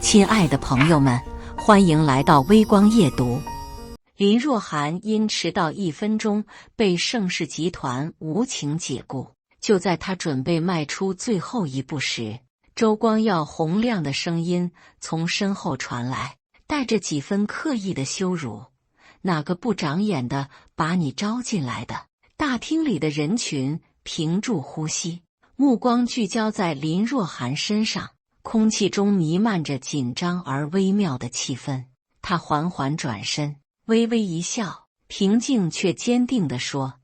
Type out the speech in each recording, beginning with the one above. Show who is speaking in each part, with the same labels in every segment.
Speaker 1: 亲爱的朋友们，欢迎来到微光夜读。林若涵因迟到1分钟被盛世集团无情解雇，就在他准备迈出最后一步时，周光耀洪亮的声音从身后传来，带着几分刻意的羞辱：“哪个不长眼的把你招进来的？”大厅里的人群屏住呼吸，目光聚焦在林若涵身上。空气中弥漫着紧张而微妙的气氛，他缓缓转身，微微一笑，平静却坚定地说：“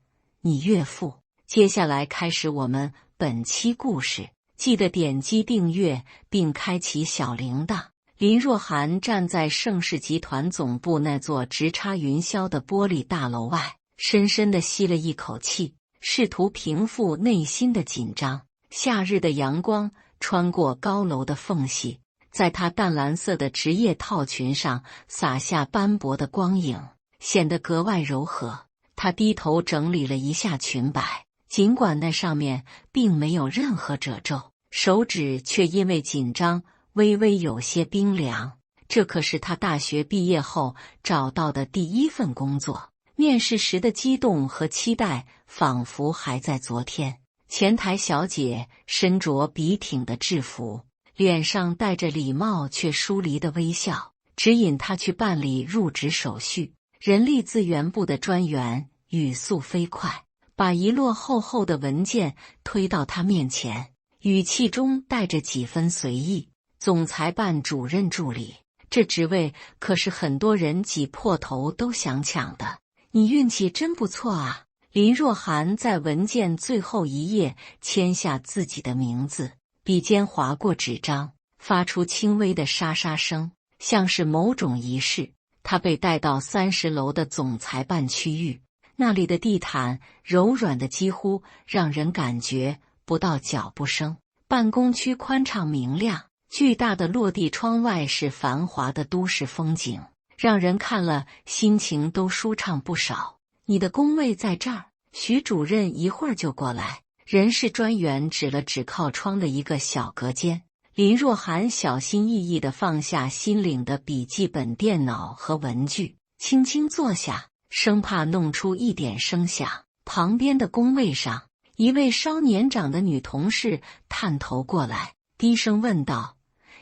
Speaker 1: 你岳父。”接下来开始我们本期故事，记得点击订阅并开启小铃铛。林若涵站在盛世集团总部那座直插云霄的玻璃大楼外，深深地吸了一口气，试图平复内心的紧张。夏日的阳光穿过高楼的缝隙，在她淡蓝色的职业套裙上洒下斑驳的光影，显得格外柔和。她低头整理了一下裙摆，尽管那上面并没有任何褶皱，手指却因为紧张微微有些冰凉。这可是她大学毕业后找到的第一份工作，面试时的激动和期待仿佛还在昨天。前台小姐身着笔挺的制服，脸上带着礼貌却疏离的微笑，指引她去办理入职手续。人力资源部的专员语速飞快，把一摞厚厚的文件推到她面前，语气中带着几分随意：“总裁办主任助理，这职位可是很多人挤破头都想抢的，你运气真不错啊。”林若涵在文件最后一页签下自己的名字，笔尖划过纸张，发出轻微的沙沙声，像是某种仪式。她被带到30楼的总裁办区域，那里的地毯柔软的几乎让人感觉不到脚步声。办公区宽敞明亮，巨大的落地窗外是繁华的都市风景，让人看了心情都舒畅不少。你的工位在这儿，徐主任一会儿就过来。人事专员指了指靠窗的一个小隔间。林若涵小心翼翼地放下新领的笔记本电脑和文具，轻轻坐下，生怕弄出一点声响。旁边的工位上，一位稍年长的女同事探头过来，低声问道：“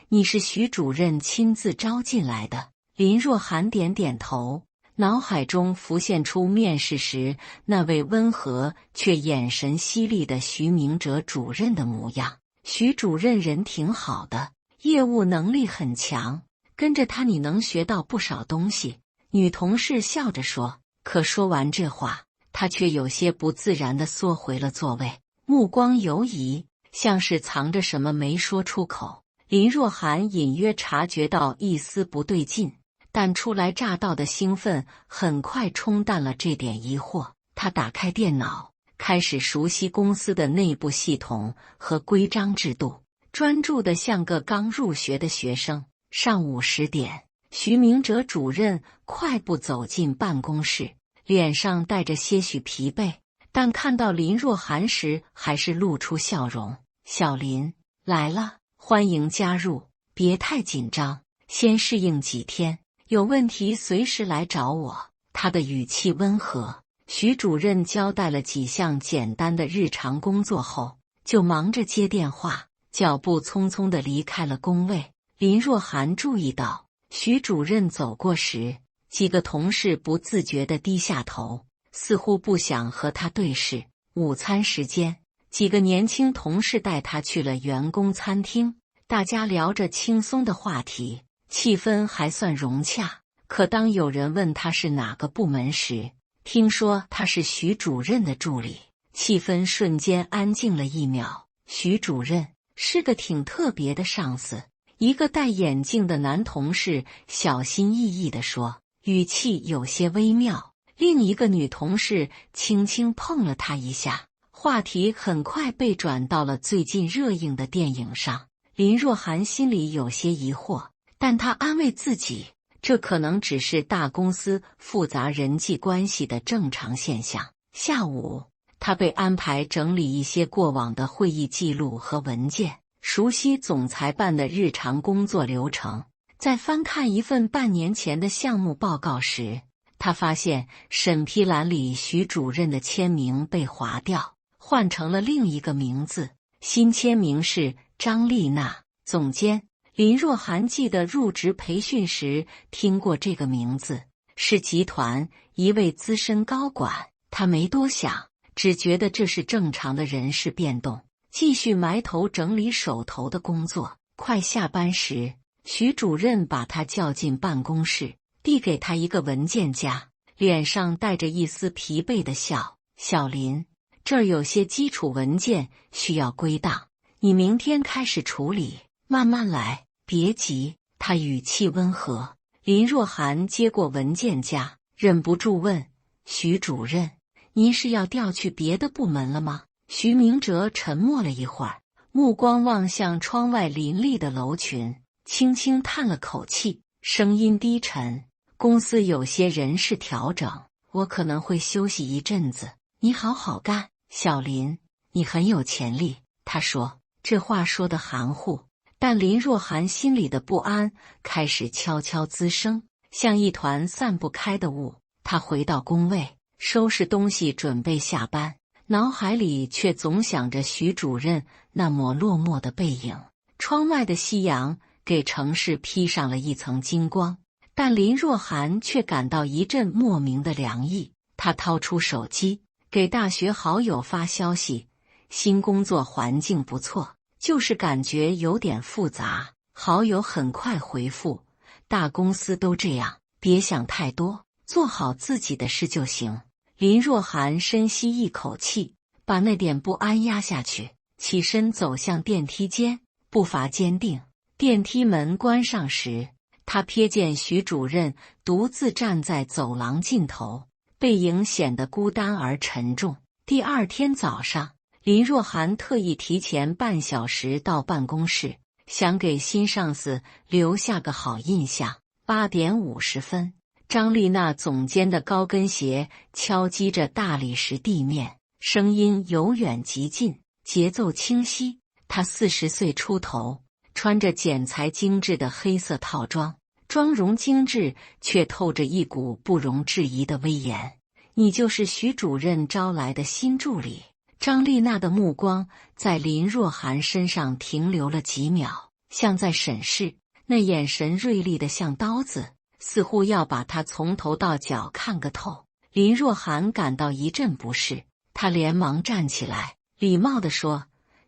Speaker 1: 你是徐主任亲自招进来的？”林若涵点点头，脑海中浮现出面试时那位温和却眼神犀利的徐明哲主任的模样。徐主任人挺好的，业务能力很强，跟着他你能学到不少东西。女同事笑着说。可说完这话，她却有些不自然地缩回了座位，目光游移，像是藏着什么没说出口。林若涵隐约察觉到一丝不对劲，但初来乍到的兴奋很快冲淡了这点疑惑。他打开电脑，开始熟悉公司的内部系统和规章制度，专注得像个刚入学的学生。上午10点，徐明哲主任快步走进办公室，脸上带着些许疲惫，但看到林若涵时还是露出笑容。小林，来了，欢迎加入，别太紧张，先适应几天。有问题随时来找我。他的语气温和。徐主任交代了几项简单的日常工作后，就忙着接电话，脚步匆匆地离开了工位。林若涵注意到，徐主任走过时，几个同事不自觉地低下头，似乎不想和他对视。午餐时间，几个年轻同事带他去了员工餐厅，大家聊着轻松的话题，气氛还算融洽。可当有人问他是哪个部门时，听说他是徐主任的助理，气氛瞬间安静了1秒。徐主任是个挺特别的上司，一个戴眼镜的男同事小心翼翼地说，语气有些微妙。另一个女同事轻轻碰了他一下，话题很快被转到了最近热映的电影上。林若涵心里有些疑惑，但她安慰自己，这可能只是大公司复杂人际关系的正常现象。下午，他被安排整理一些过往的会议记录和文件，熟悉总裁办的日常工作流程。在翻看一份半年前的项目报告时，他发现审批栏里徐主任的签名被划掉，换成了另一个名字，新签名是张丽娜。总监林若涵记得入职培训时听过这个名字，是集团一位资深高管。他没多想，只觉得这是正常的人事变动，继续埋头整理手头的工作。快下班时，徐主任把他叫进办公室，递给他一个文件夹，脸上带着一丝疲惫的笑。小林，这儿有些基础文件需要归档，你明天开始处理，慢慢来，别急。他语气温和。林若涵接过文件夹，忍不住问：徐主任，您是要调去别的部门了吗？徐明哲沉默了一会儿，目光望向窗外林立的楼群，轻轻叹了口气，声音低沉：公司有些人事调整，我可能会休息一阵子，你好好干。小林，你很有潜力。他说，这话说得含糊，但林若涵心里的不安开始悄悄滋生，像一团散不开的雾。他回到工位，收拾东西准备下班，脑海里却总想着徐主任那抹落寞的背影。窗外的夕阳给城市披上了一层金光，但林若涵却感到一阵莫名的凉意。他掏出手机，给大学好友发消息：新工作环境不错，就是感觉有点复杂。好友很快回复：大公司都这样，别想太多，做好自己的事就行。林若涵深吸一口气，把那点不安压下去，起身走向电梯间，步伐坚定。电梯门关上时，他瞥见徐主任独自站在走廊尽头，背影显得孤单而沉重。第二天早上，林若涵特意提前半小时到办公室，想给新上司留下个好印象。8点50分，张丽娜总监的高跟鞋敲击着大理石地面，声音由远及近，节奏清晰。她40岁出头，穿着剪裁精致的黑色套装，妆容精致，却透着一股不容置疑的威严。你就是徐主任招来的新助理？张丽娜的目光在林若涵身上停留了几秒，像在审视，那眼神锐利的像刀子，似乎要把她从头到脚看个透。林若涵感到一阵不适，她连忙站起来，礼貌地说：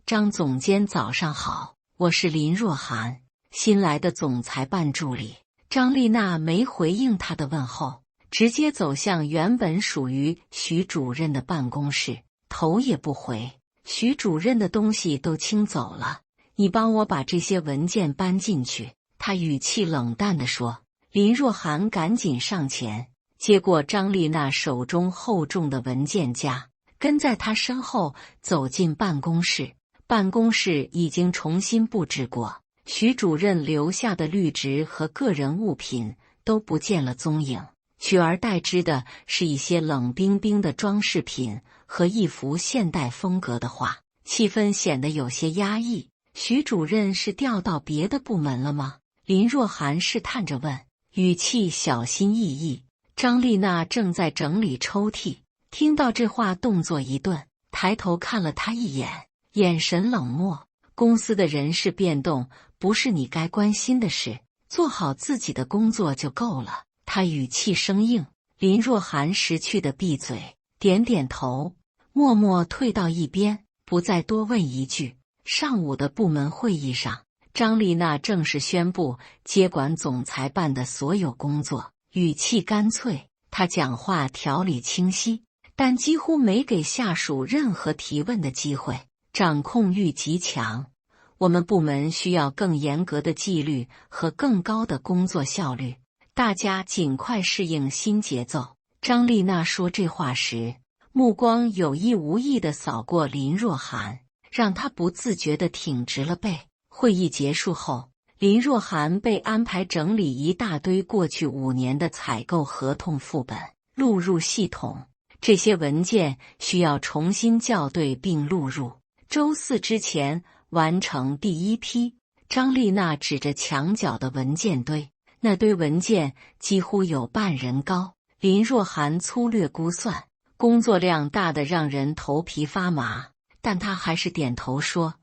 Speaker 1: 张总监早上好，我是林若涵，新来的总裁办助理。张丽娜没回应她的问候，直接走向原本属于徐主任的办公室，头也不回。徐主任的东西都清走了，你帮我把这些文件搬进去。他语气冷淡地说。林若涵赶紧上前，接过张丽娜手中厚重的文件夹，跟在她身后走进办公室。办公室已经重新布置过，徐主任留下的绿植和个人物品都不见了踪影，取而代之的是一些冷冰冰的装饰品和一幅现代风格的画，气氛显得有些压抑。徐主任是调到别的部门了吗？林若涵试探着问，语气小心翼翼。张丽娜正在整理抽屉，听到这话动作一顿，抬头看了他一眼，眼神冷漠。公司的人事变动不是你该关心的事，做好自己的工作就够了。他语气生硬。林若涵识趣的闭嘴，点点头，默默退到一边，不再多问一句。上午的部门会议上，张丽娜正式宣布接管总裁办的所有工作，语气干脆。她讲话条理清晰，但几乎没给下属任何提问的机会，掌控欲极强。我们部门需要更严格的纪律和更高的工作效率，大家尽快适应新节奏。张丽娜说这话时，目光有意无意地扫过林若涵，让她不自觉地挺直了背。会议结束后，林若涵被安排整理一大堆过去5年的采购合同副本，录入系统。这些文件需要重新校对并录入。周4之前完成第一批。张丽娜指着墙角的文件堆，那堆文件几乎有半人高。林若涵粗略估算，工作量大得让人头皮发麻，但他还是点头说：“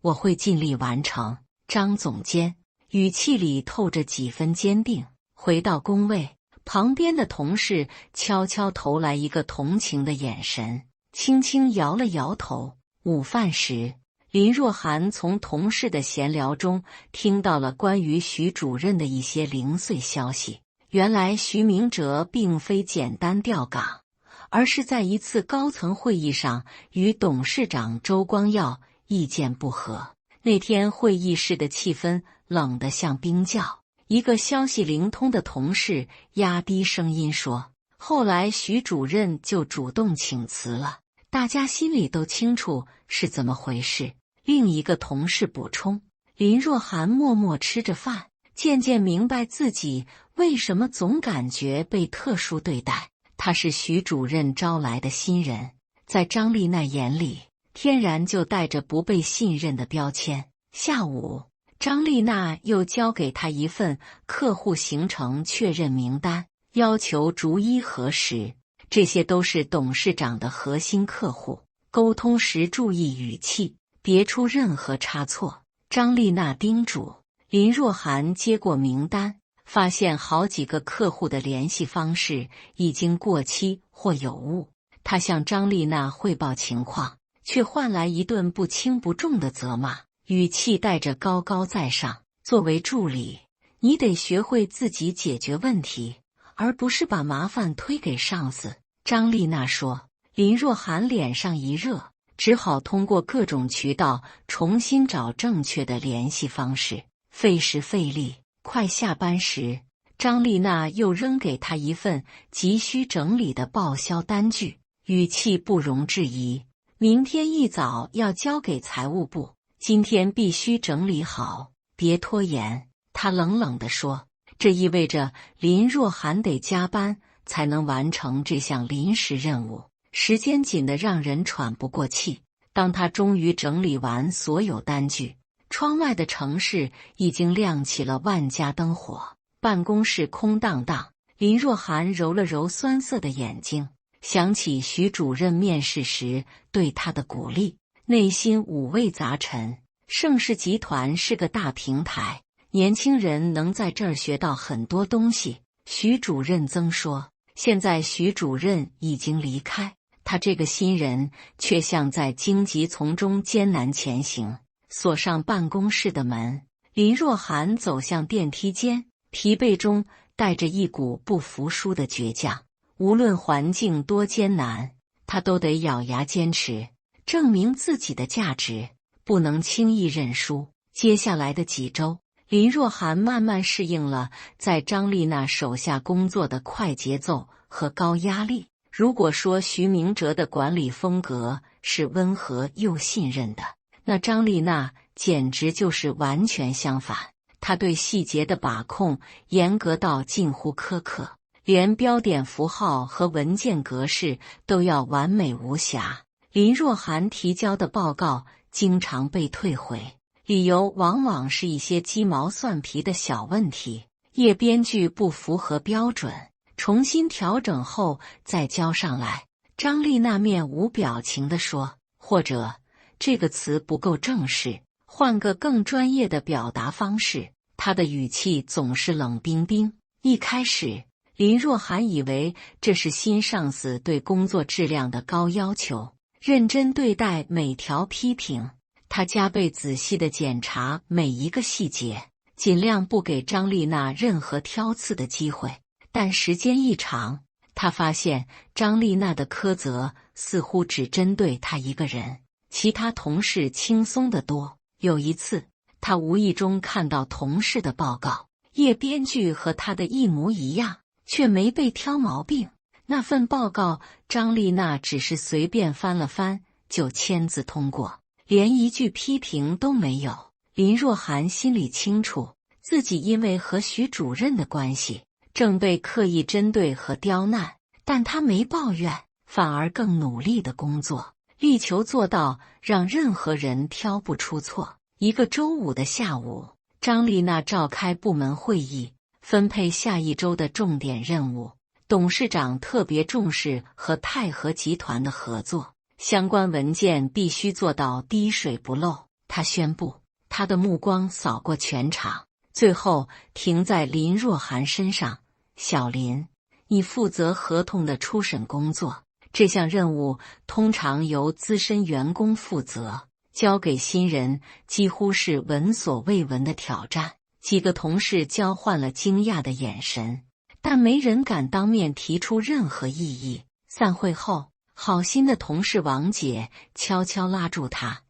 Speaker 1: 我会尽力完成。”张总监语气里透着几分坚定。回到工位，旁边的同事悄悄投来一个同情的眼神，轻轻摇了摇头。午饭时，林若涵从同事的闲聊中听到了关于徐主任的一些零碎消息。原来徐明哲并非简单调岗，而是在一次高层会议上与董事长周光耀意见不合。那天会议室的气氛冷得像冰窖。一个消息灵通的同事压低声音说：“后来徐主任就主动请辞了，大家心里都清楚是怎么回事。”另一个同事补充。林若涵默默吃着饭，渐渐明白自己为什么总感觉被特殊对待。他是徐主任招来的新人，在张丽娜眼里，天然就带着不被信任的标签。下午，张丽娜又交给他一份客户行程确认名单，要求逐一核实。这些都是董事长的核心客户，沟通时注意语气，别出任何差错。张丽娜叮嘱。林若涵接过名单，发现好几个客户的联系方式已经过期或有误。他向张丽娜汇报情况，却换来一顿不轻不重的责骂，语气带着高高在上。作为助理，你得学会自己解决问题，而不是把麻烦推给上司。张丽娜说。林若涵脸上一热，只好通过各种渠道重新找正确的联系方式。费时费力。快下班时，张丽娜又扔给他一份急需整理的报销单据，语气不容置疑：“明天一早要交给财务部，今天必须整理好，别拖延。”他冷冷地说。这意味着林若涵得加班才能完成这项临时任务，时间紧得让人喘不过气。当他终于整理完所有单据，窗外的城市已经亮起了万家灯火，办公室空荡荡。林若涵揉了揉酸涩的眼睛，想起徐主任面试时对他的鼓励，内心五味杂陈。盛世集团是个大平台，年轻人能在这儿学到很多东西。徐主任曾说，现在徐主任已经离开，他这个新人却像在荆棘丛中艰难前行。锁上办公室的门，林若涵走向电梯间，疲惫中带着一股不服输的倔强。无论环境多艰难，他都得咬牙坚持，证明自己的价值，不能轻易认输。接下来的几周，林若涵慢慢适应了在张丽娜手下工作的快节奏和高压力。如果说徐明哲的管理风格是温和又信任的，那张丽娜简直就是完全相反。她对细节的把控严格到近乎苛刻，连标点符号和文件格式都要完美无瑕。林若涵提交的报告经常被退回，理由往往是一些鸡毛蒜皮的小问题，页编剧不符合标准，重新调整后再交上来。张丽娜面无表情地说，或者这个词不够正式，换个更专业的表达方式。她的语气总是冷冰冰。一开始，林若涵以为这是新上司对工作质量的高要求，认真对待每条批评。他加倍仔细地检查每一个细节，尽量不给张丽娜任何挑刺的机会。但时间一长，他发现张丽娜的苛责似乎只针对他一个人，其他同事轻松得多。有一次，他无意中看到同事的报告，页编剧和他的一模一样，却没被挑毛病。那份报告，张丽娜只是随便翻了翻就签字通过，连一句批评都没有。林若涵心里清楚，自己因为和徐主任的关系，正被刻意针对和刁难，但他没抱怨，反而更努力的工作。力求做到让任何人挑不出错。一个周五的下午，张丽娜召开部门会议，分配下一周的重点任务。董事长特别重视和泰禾集团的合作，相关文件必须做到滴水不漏。他宣布，他的目光扫过全场，最后停在林若涵身上。小林，你负责合同的初审工作，这项任务通常由资深员工负责，交给新人几乎是闻所未闻的挑战。几个同事交换了惊讶的眼神，但没人敢当面提出任何异议。散会后，好心的同事王姐悄悄拉住他，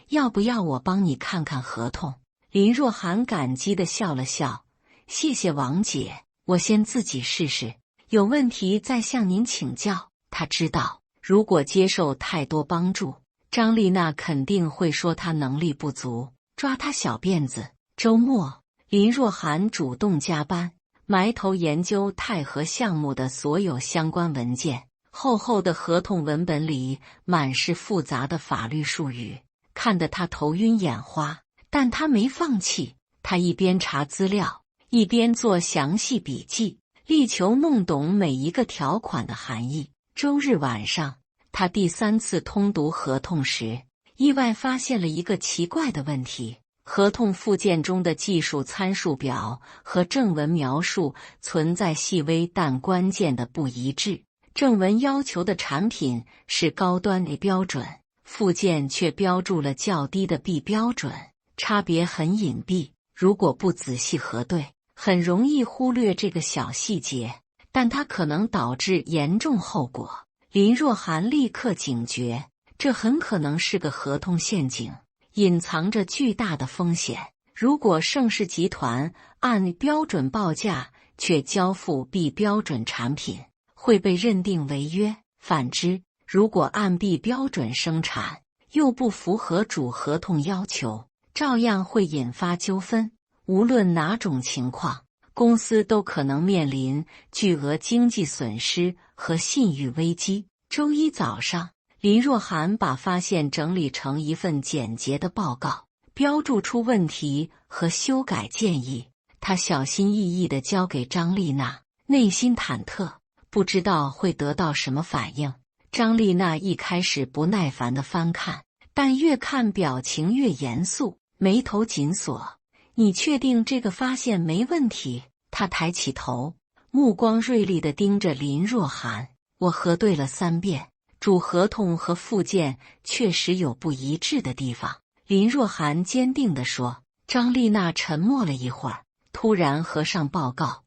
Speaker 1: 要不要我帮你看看合同？林若涵感激地笑了笑，谢谢王姐，我先自己试试，有问题再向您请教。他知道，如果接受太多帮助，张丽娜肯定会说她能力不足，抓她小辫子。周末，林若涵主动加班，埋头研究泰禾项目的所有相关文件。厚厚的合同文本里满是复杂的法律术语，看得他头晕眼花。但他没放弃，他一边查资料，一边做详细笔记，力求弄懂每一个条款的含义。周日晚上，他第3次通读合同时，意外发现了一个奇怪的问题：合同附件中的技术参数表和正文描述存在细微但关键的不一致。正文要求的产品是高端 A 标准，附件却标注了较低的 B 标准，差别很隐蔽。如果不仔细核对，很容易忽略这个小细节，但它可能导致严重后果。林若涵立刻警觉，这很可能是个合同陷阱，隐藏着巨大的风险。如果盛世集团按标准报价却交付 B 标准产品，会被认定违约。反之，如果按 B 标准生产，又不符合主合同要求，照样会引发纠纷。无论哪种情况，公司都可能面临巨额经济损失和信誉危机。周一早上，林若涵把发现整理成一份简洁的报告，标注出问题和修改建议。他小心翼翼地交给张丽娜，内心忐忑，不知道会得到什么反应。张丽娜一开始不耐烦地翻看，但越看表情越严肃，眉头紧锁。你确定这个发现没问题？她抬起头，目光锐利地盯着林若涵。我核对了3遍，主合同和附件确实有不一致的地方。林若涵坚定地说。张丽娜沉默了一会儿，突然合上报告。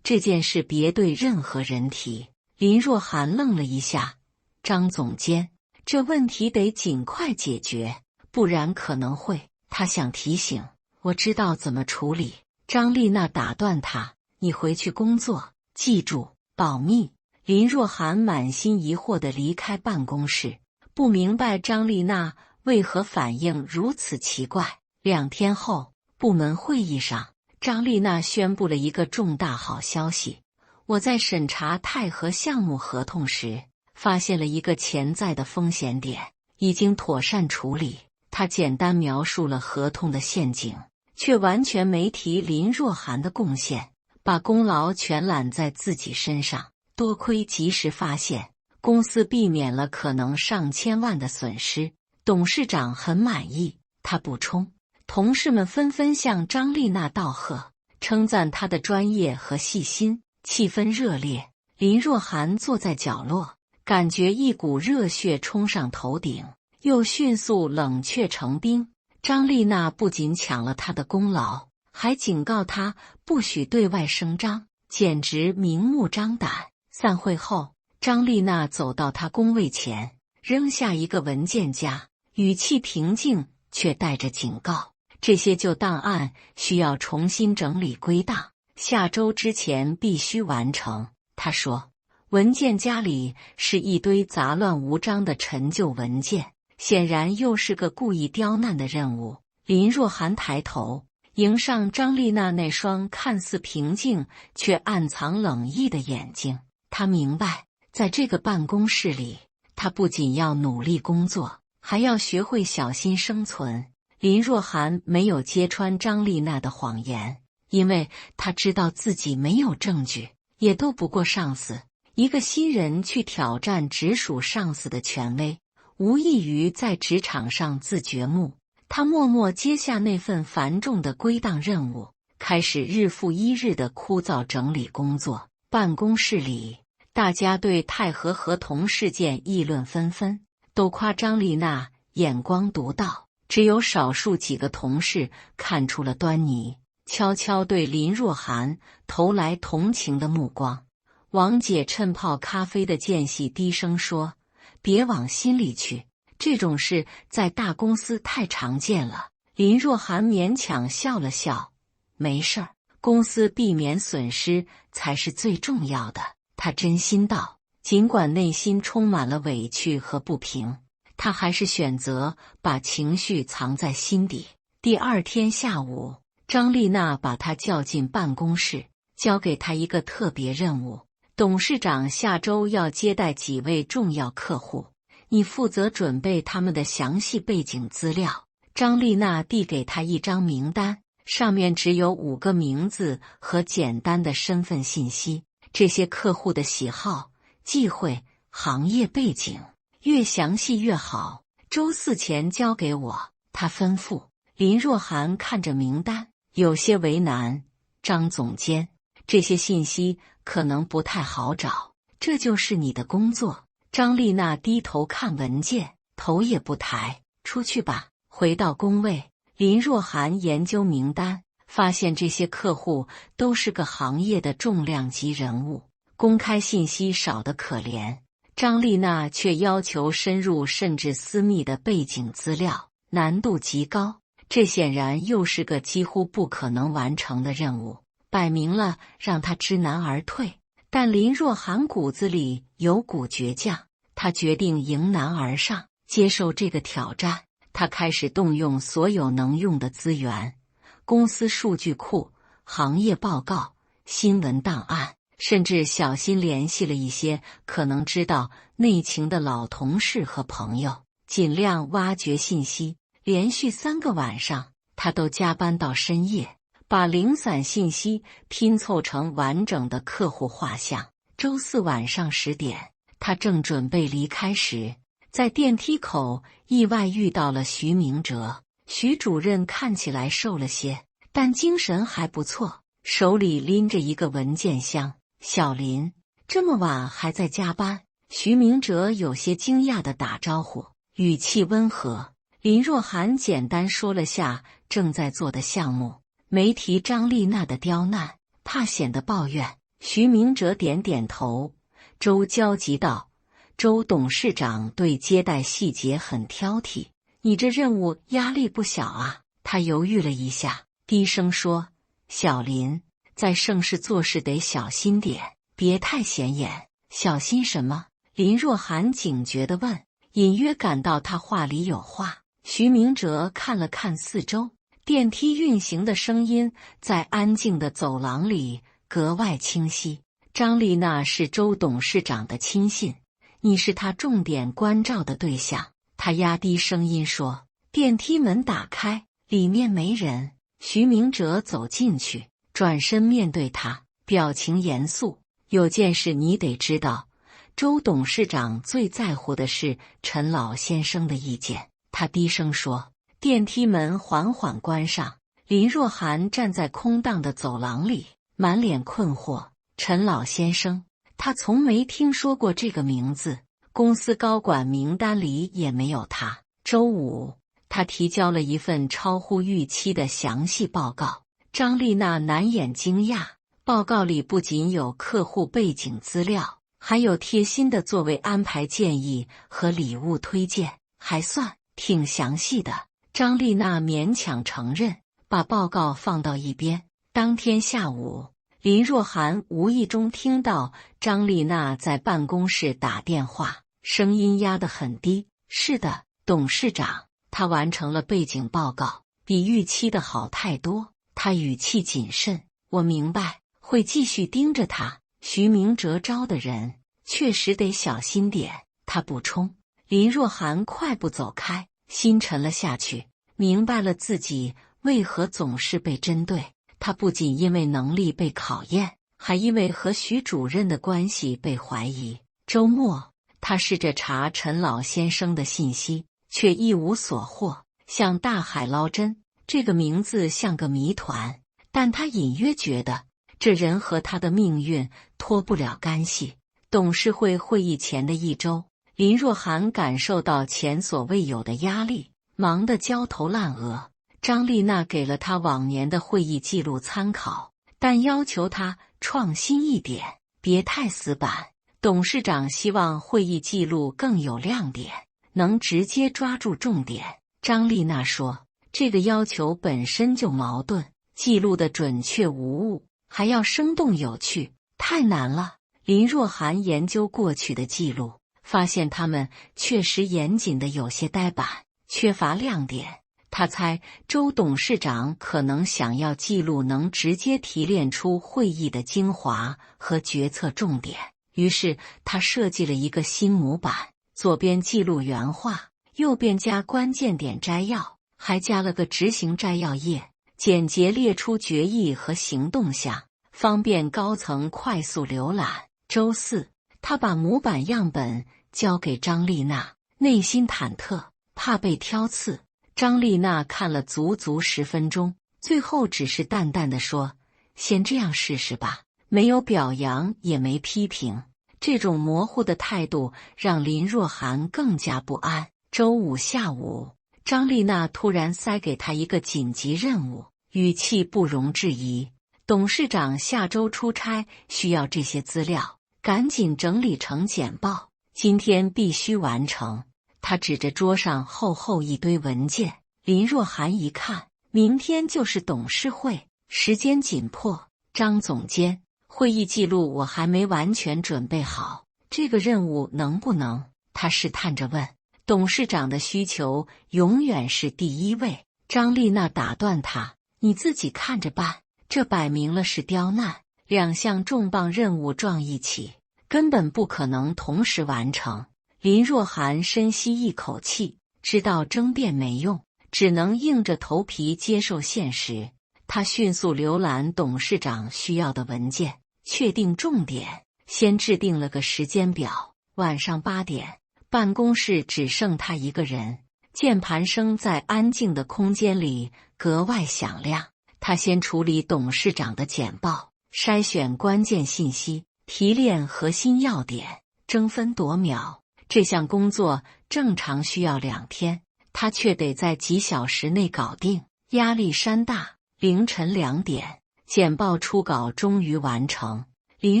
Speaker 1: 这件事别对任何人提。林若涵愣了一下，张总监，这问题得尽快解决，不然可能会……他想提醒，我知道怎么处理。张丽娜打断他，你回去工作，记住保密。林若涵满心疑惑地离开办公室，不明白张丽娜为何反应如此奇怪。2天后，部门会议上，张丽娜宣布了一个重大好消息。我在审查泰禾项目合同时，发现了一个潜在的风险点，已经妥善处理。她简单描述了合同的陷阱，却完全没提林若涵的贡献，把功劳全揽在自己身上。多亏及时发现，公司避免了可能上千万的损失。董事长很满意。他补充，同事们纷纷向张丽娜道贺，称赞她的专业和细心，气氛热烈。林若涵坐在角落，感觉一股热血冲上头顶，又迅速冷却成冰。张丽娜不仅抢了他的功劳，还警告他不许对外声张，简直明目张胆。散会后，张丽娜走到他工位前，扔下一个文件夹，语气平静却带着警告。这些旧档案需要重新整理归档，下周之前必须完成。他说，文件夹里是一堆杂乱无章的陈旧文件，显然又是个故意刁难的任务。林若涵抬头，迎上张丽娜那双看似平静却暗藏冷意的眼睛。他明白，在这个办公室里，他不仅要努力工作，还要学会小心生存。林若涵没有揭穿张丽娜的谎言，因为她知道自己没有证据，也斗不过上司。一个新人去挑战直属上司的权威，无异于在职场上自掘墓。他默默接下那份繁重的归档任务，开始日复一日的枯燥整理工作。办公室里，大家对太和合同事件议论纷纷，都夸张丽娜眼光独到。只有少数几个同事看出了端倪，悄悄对林若涵投来同情的目光。王姐趁泡咖啡的间隙低声说：“别往心里去，这种事在大公司太常见了。”林若涵勉强笑了笑：“没事儿，公司避免损失才是最重要的。”她真心道，尽管内心充满了委屈和不平。他还是选择把情绪藏在心底。第二天下午，张丽娜把他叫进办公室，交给他一个特别任务：董事长下周要接待几位重要客户，你负责准备他们的详细背景资料。张丽娜递给他一张名单，上面只有5个名字和简单的身份信息，这些客户的喜好、忌讳、行业背景。越详细越好，周4前交给我。他吩咐。林若涵看着名单，有些为难。张总监，这些信息可能不太好找，这就是你的工作。张丽娜低头看文件，头也不抬。出去吧。回到工位，林若涵研究名单，发现这些客户都是个行业的重量级人物，公开信息少得可怜。张丽娜却要求深入甚至私密的背景资料，难度极高，这显然又是个几乎不可能完成的任务，摆明了让她知难而退。但林若涵骨子里有股倔强，她决定迎难而上，接受这个挑战。她开始动用所有能用的资源，公司数据库、行业报告、新闻档案，甚至小心联系了一些可能知道内情的老同事和朋友，尽量挖掘信息。连续3个晚上，他都加班到深夜，把零散信息拼凑成完整的客户画像。周4晚上10点，他正准备离开时，在电梯口意外遇到了徐明哲。徐主任看起来瘦了些，但精神还不错，手里拎着一个文件箱。小林，这么晚还在加班？徐明哲有些惊讶地打招呼，语气温和。林若涵简单说了下正在做的项目，没提张丽娜的刁难，怕显得抱怨。徐明哲点点头。周焦急道：“周董事长对接待细节很挑剔，你这任务压力不小啊。”他犹豫了一下，低声说：“小林，在盛世做事得小心点，别太显眼。”小心什么？林若涵警觉地问，隐约感到他话里有话。徐明哲看了看四周，电梯运行的声音在安静的走廊里格外清晰。张丽娜是周董事长的亲信，你是他重点关照的对象。他压低声音说。电梯门打开，里面没人。徐明哲走进去，转身面对他，表情严肃。有件事你得知道，周董事长最在乎的是陈老先生的意见。他低声说。电梯门缓缓关上，林若涵站在空荡的走廊里，满脸困惑。陈老先生，他从没听说过这个名字，公司高管名单里也没有他。周五，他提交了一份超乎预期的详细报告。张丽娜难掩惊讶，报告里不仅有客户背景资料，还有贴心的座位安排建议和礼物推荐，还算挺详细的。张丽娜勉强承认，把报告放到一边。当天下午，林若涵无意中听到张丽娜在办公室打电话，声音压得很低。是的，董事长，他完成了背景报告，比预期的好太多。他语气谨慎，我明白，会继续盯着他。徐明哲招的人确实得小心点，他补充。林若涵快步走开，心沉了下去，明白了自己为何总是被针对。他不仅因为能力被考验，还因为和徐主任的关系被怀疑。周末，他试着查陈老先生的信息，却一无所获。像大海捞针，这个名字像个谜团，但他隐约觉得这人和他的命运脱不了干系。董事会会议前的一周，林若涵感受到前所未有的压力，忙得焦头烂额。张丽娜给了他往年的会议记录参考，但要求他创新一点，别太死板。董事长希望会议记录更有亮点，能直接抓住重点。张丽娜说，这个要求本身就矛盾，记录的准确无误，还要生动有趣，太难了。林若涵研究过去的记录，发现他们确实严谨的有些呆板，缺乏亮点。他猜周董事长可能想要记录能直接提炼出会议的精华和决策重点，于是他设计了一个新模板，左边记录原话，右边加关键点摘要，还加了个执行摘要页，简洁列出决议和行动项，方便高层快速浏览。周四，他把模板样本交给张丽娜，内心忐忑，怕被挑刺。张丽娜看了足足10分钟，最后只是淡淡地说：“先这样试试吧。”没有表扬，也没批评。这种模糊的态度让林若涵更加不安。周五下午，张丽娜突然塞给他一个紧急任务，语气不容置疑：“董事长下周出差，需要这些资料，赶紧整理成简报，今天必须完成。”他指着桌上厚厚一堆文件，林若涵一看，明天就是董事会，时间紧迫。张总监，会议记录我还没完全准备好，这个任务能不能？他试探着问。董事长的需求永远是第一位。张丽娜打断他：“你自己看着办，这摆明了是刁难，两项重磅任务撞一起，根本不可能同时完成。”林若涵深吸一口气，知道争辩没用，只能硬着头皮接受现实。他迅速浏览董事长需要的文件，确定重点，先制定了个时间表。晚上8点，办公室只剩他一个人，键盘声在安静的空间里格外响亮。他先处理董事长的简报，筛选关键信息，提炼核心要点，争分夺秒。这项工作正常需要2天，他却得在几小时内搞定，压力山大。凌晨2点，简报初稿终于完成。林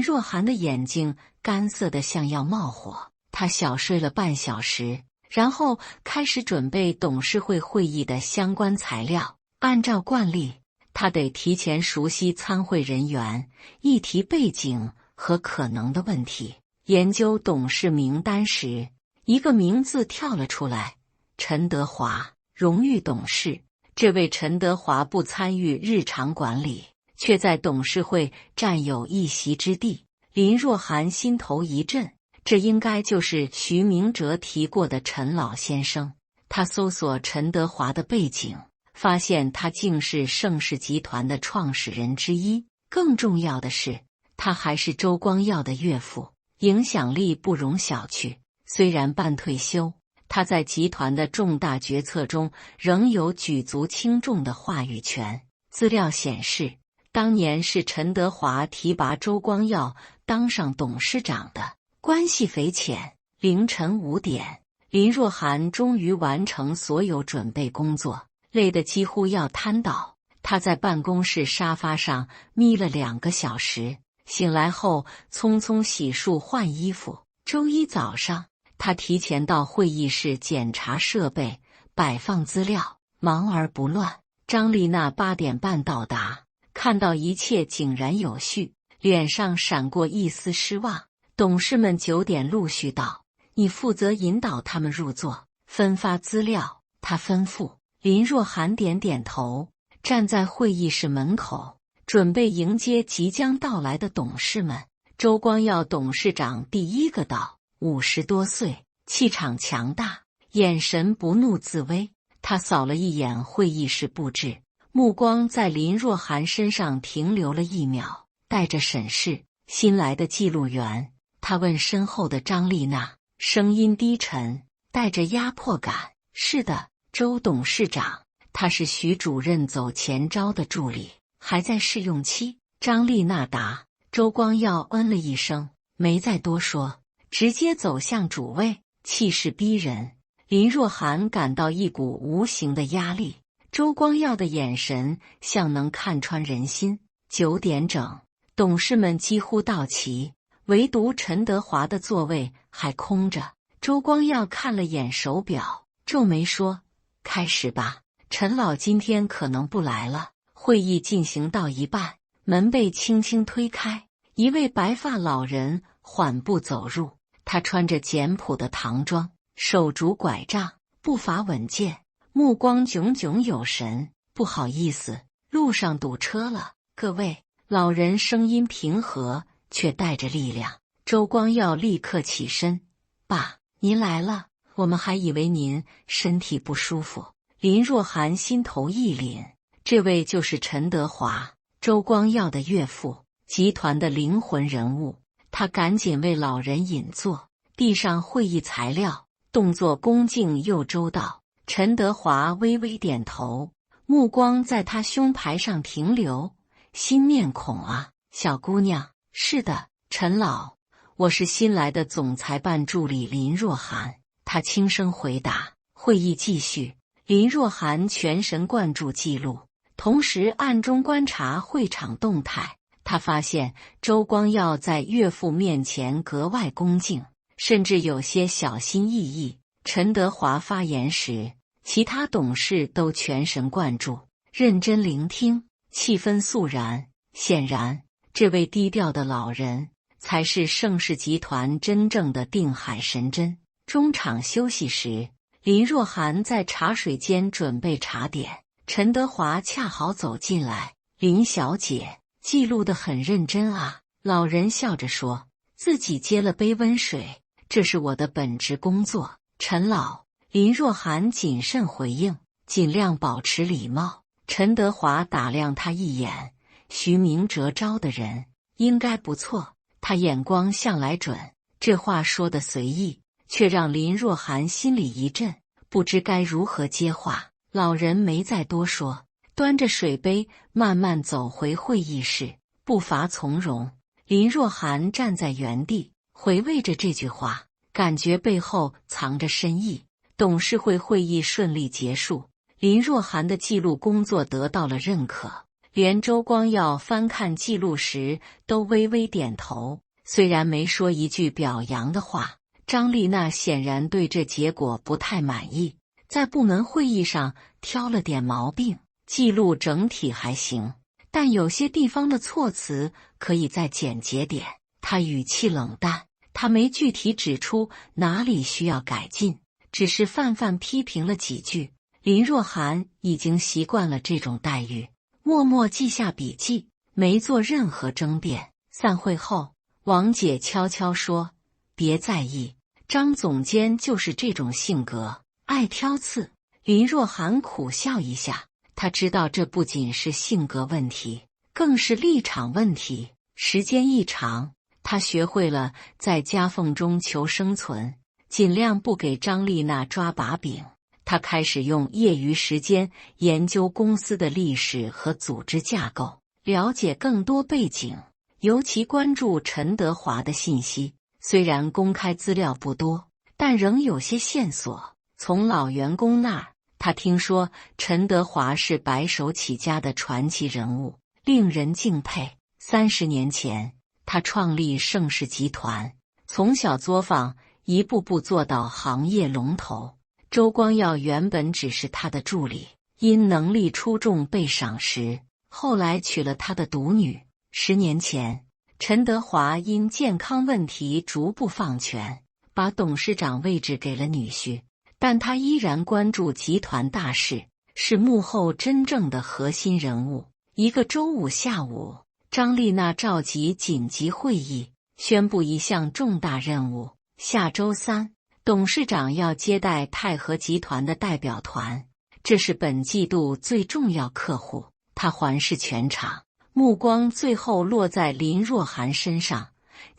Speaker 1: 若涵的眼睛干涩得像要冒火，他小睡了半小时，然后开始准备董事会会议的相关材料。按照惯例，他得提前熟悉参会人员、议题背景和可能的问题。研究董事名单时，一个名字跳了出来：陈德华，荣誉董事。这位陈德华不参与日常管理，却在董事会占有一席之地。林若涵心头一震，这应该就是徐明哲提过的陈老先生。他搜索陈德华的背景，发现他竟是盛世集团的创始人之一。更重要的是，他还是周光耀的岳父，影响力不容小觑。虽然半退休，他在集团的重大决策中仍有举足轻重的话语权。资料显示，当年是陈德华提拔周光耀当上董事长的，关系匪浅。凌晨5点，林若涵终于完成所有准备工作，累得几乎要瘫倒。他在办公室沙发上眯了2个小时，醒来后匆匆洗漱换衣服。周一早上，他提前到会议室检查设备，摆放资料，忙而不乱。张丽娜8点半到达，看到一切井然有序，脸上闪过一丝失望。董事们9点陆续到，你负责引导他们入座，分发资料。他吩咐。林若涵点点头，站在会议室门口，准备迎接即将到来的董事们。周光耀董事长第一个到，50多岁，气场强大，眼神不怒自威。他扫了一眼会议室布置，目光在林若涵身上停留了1秒，带着审视。新来的记录员，他问身后的张丽娜，声音低沉，带着压迫感。是的，周董事长，他是徐主任走前招的助理，还在试用期。张丽娜答。周光耀嗯了一声，没再多说，直接走向主位，气势逼人。林若涵感到一股无形的压力，周光耀的眼神像能看穿人心。9点整，董事们几乎到齐，唯独陈德华的座位还空着。周光耀看了眼手表，皱眉说：“开始吧，陈老今天可能不来了。”会议进行到一半，门被轻轻推开，一位白发老人缓步走入。他穿着简朴的唐装，手拄拐杖，步伐稳健，目光炯炯有神。不好意思，路上堵车了，各位。老人声音平和，却带着力量。周光耀立刻起身：“爸，您来了，我们还以为您身体不舒服。”林若涵心头一凛，这位就是陈德华，周光耀的岳父，集团的灵魂人物。他赶紧为老人引座，递上会议材料，动作恭敬又周到。陈德华微微点头，目光在他胸牌上停留。新面孔啊，小姑娘。是的，陈老，我是新来的总裁办助理林若涵。他轻声回答。会议继续，林若涵全神贯注记录，同时暗中观察会场动态。他发现周光耀在岳父面前格外恭敬，甚至有些小心翼翼。陈德华发言时，其他董事都全神贯注，认真聆听，气氛肃然。显然，这位低调的老人才是盛世集团真正的定海神针。中场休息时，林若涵在茶水间准备茶点，陈德华恰好走进来。林小姐，记录得很认真啊。老人笑着说，自己接了杯温水，这是我的本职工作。陈老，林若涵谨慎回应，尽量保持礼貌。陈德华打量他一眼，徐明哲招的人应该不错，他眼光向来准。这话说得随意，却让林若涵心里一震，不知该如何接话。老人没再多说，端着水杯慢慢走回会议室，步伐从容。林若涵站在原地，回味着这句话，感觉背后藏着深意。董事会会议顺利结束，林若涵的记录工作得到了认可，连周光耀翻看记录时都微微点头，虽然没说一句表扬的话。张丽娜显然对这结果不太满意，在部门会议上挑了点毛病，记录整体还行，但有些地方的措辞可以再简洁点。她语气冷淡，她没具体指出哪里需要改进，只是泛泛批评了几句。林若涵已经习惯了这种待遇，默默记下笔记，没做任何争辩。散会后，王姐悄悄说：“别在意，张总监就是这种性格，爱挑刺。”林若涵苦笑一下，她知道这不仅是性格问题，更是立场问题。时间一长，她学会了在夹缝中求生存，尽量不给张丽娜抓把柄。她开始用业余时间研究公司的历史和组织架构，了解更多背景，尤其关注陈德华的信息。虽然公开资料不多，但仍有些线索。从老员工那儿，他听说陈德华是白手起家的传奇人物，令人敬佩。30年前，他创立盛世集团，从小作坊一步步做到行业龙头。周光耀原本只是他的助理，因能力出众被赏识，后来娶了他的独女。10年前，陈德华因健康问题逐步放权，把董事长位置给了女婿，但他依然关注集团大事，是幕后真正的核心人物。一个周五下午，张丽娜召集紧急会议，宣布一项重大任务：下周3，董事长要接待泰禾集团的代表团，这是本季度最重要客户。他环视全场，目光最后落在林若涵身上。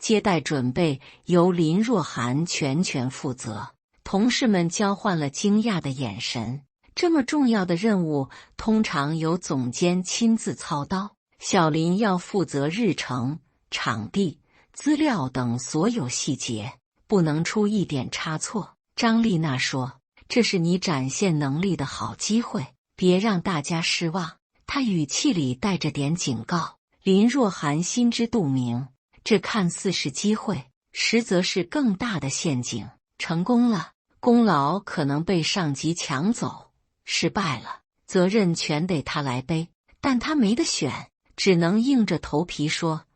Speaker 1: 接待准备由林若涵全权负责，同事们交换了惊讶的眼神。这么重要的任务，通常由总监亲自操刀，小林要负责日程、场地、资料等所有细节，不能出一点差错。张丽娜说：“这是你展现能力的好机会，别让大家失望。”她语气里带着点警告。林若涵心知肚明，这看似是机会，实则是更大的陷阱。成功了，功劳可能被上级抢走；失败了，责任全得他来背。但他没得选，只能硬着头皮说：“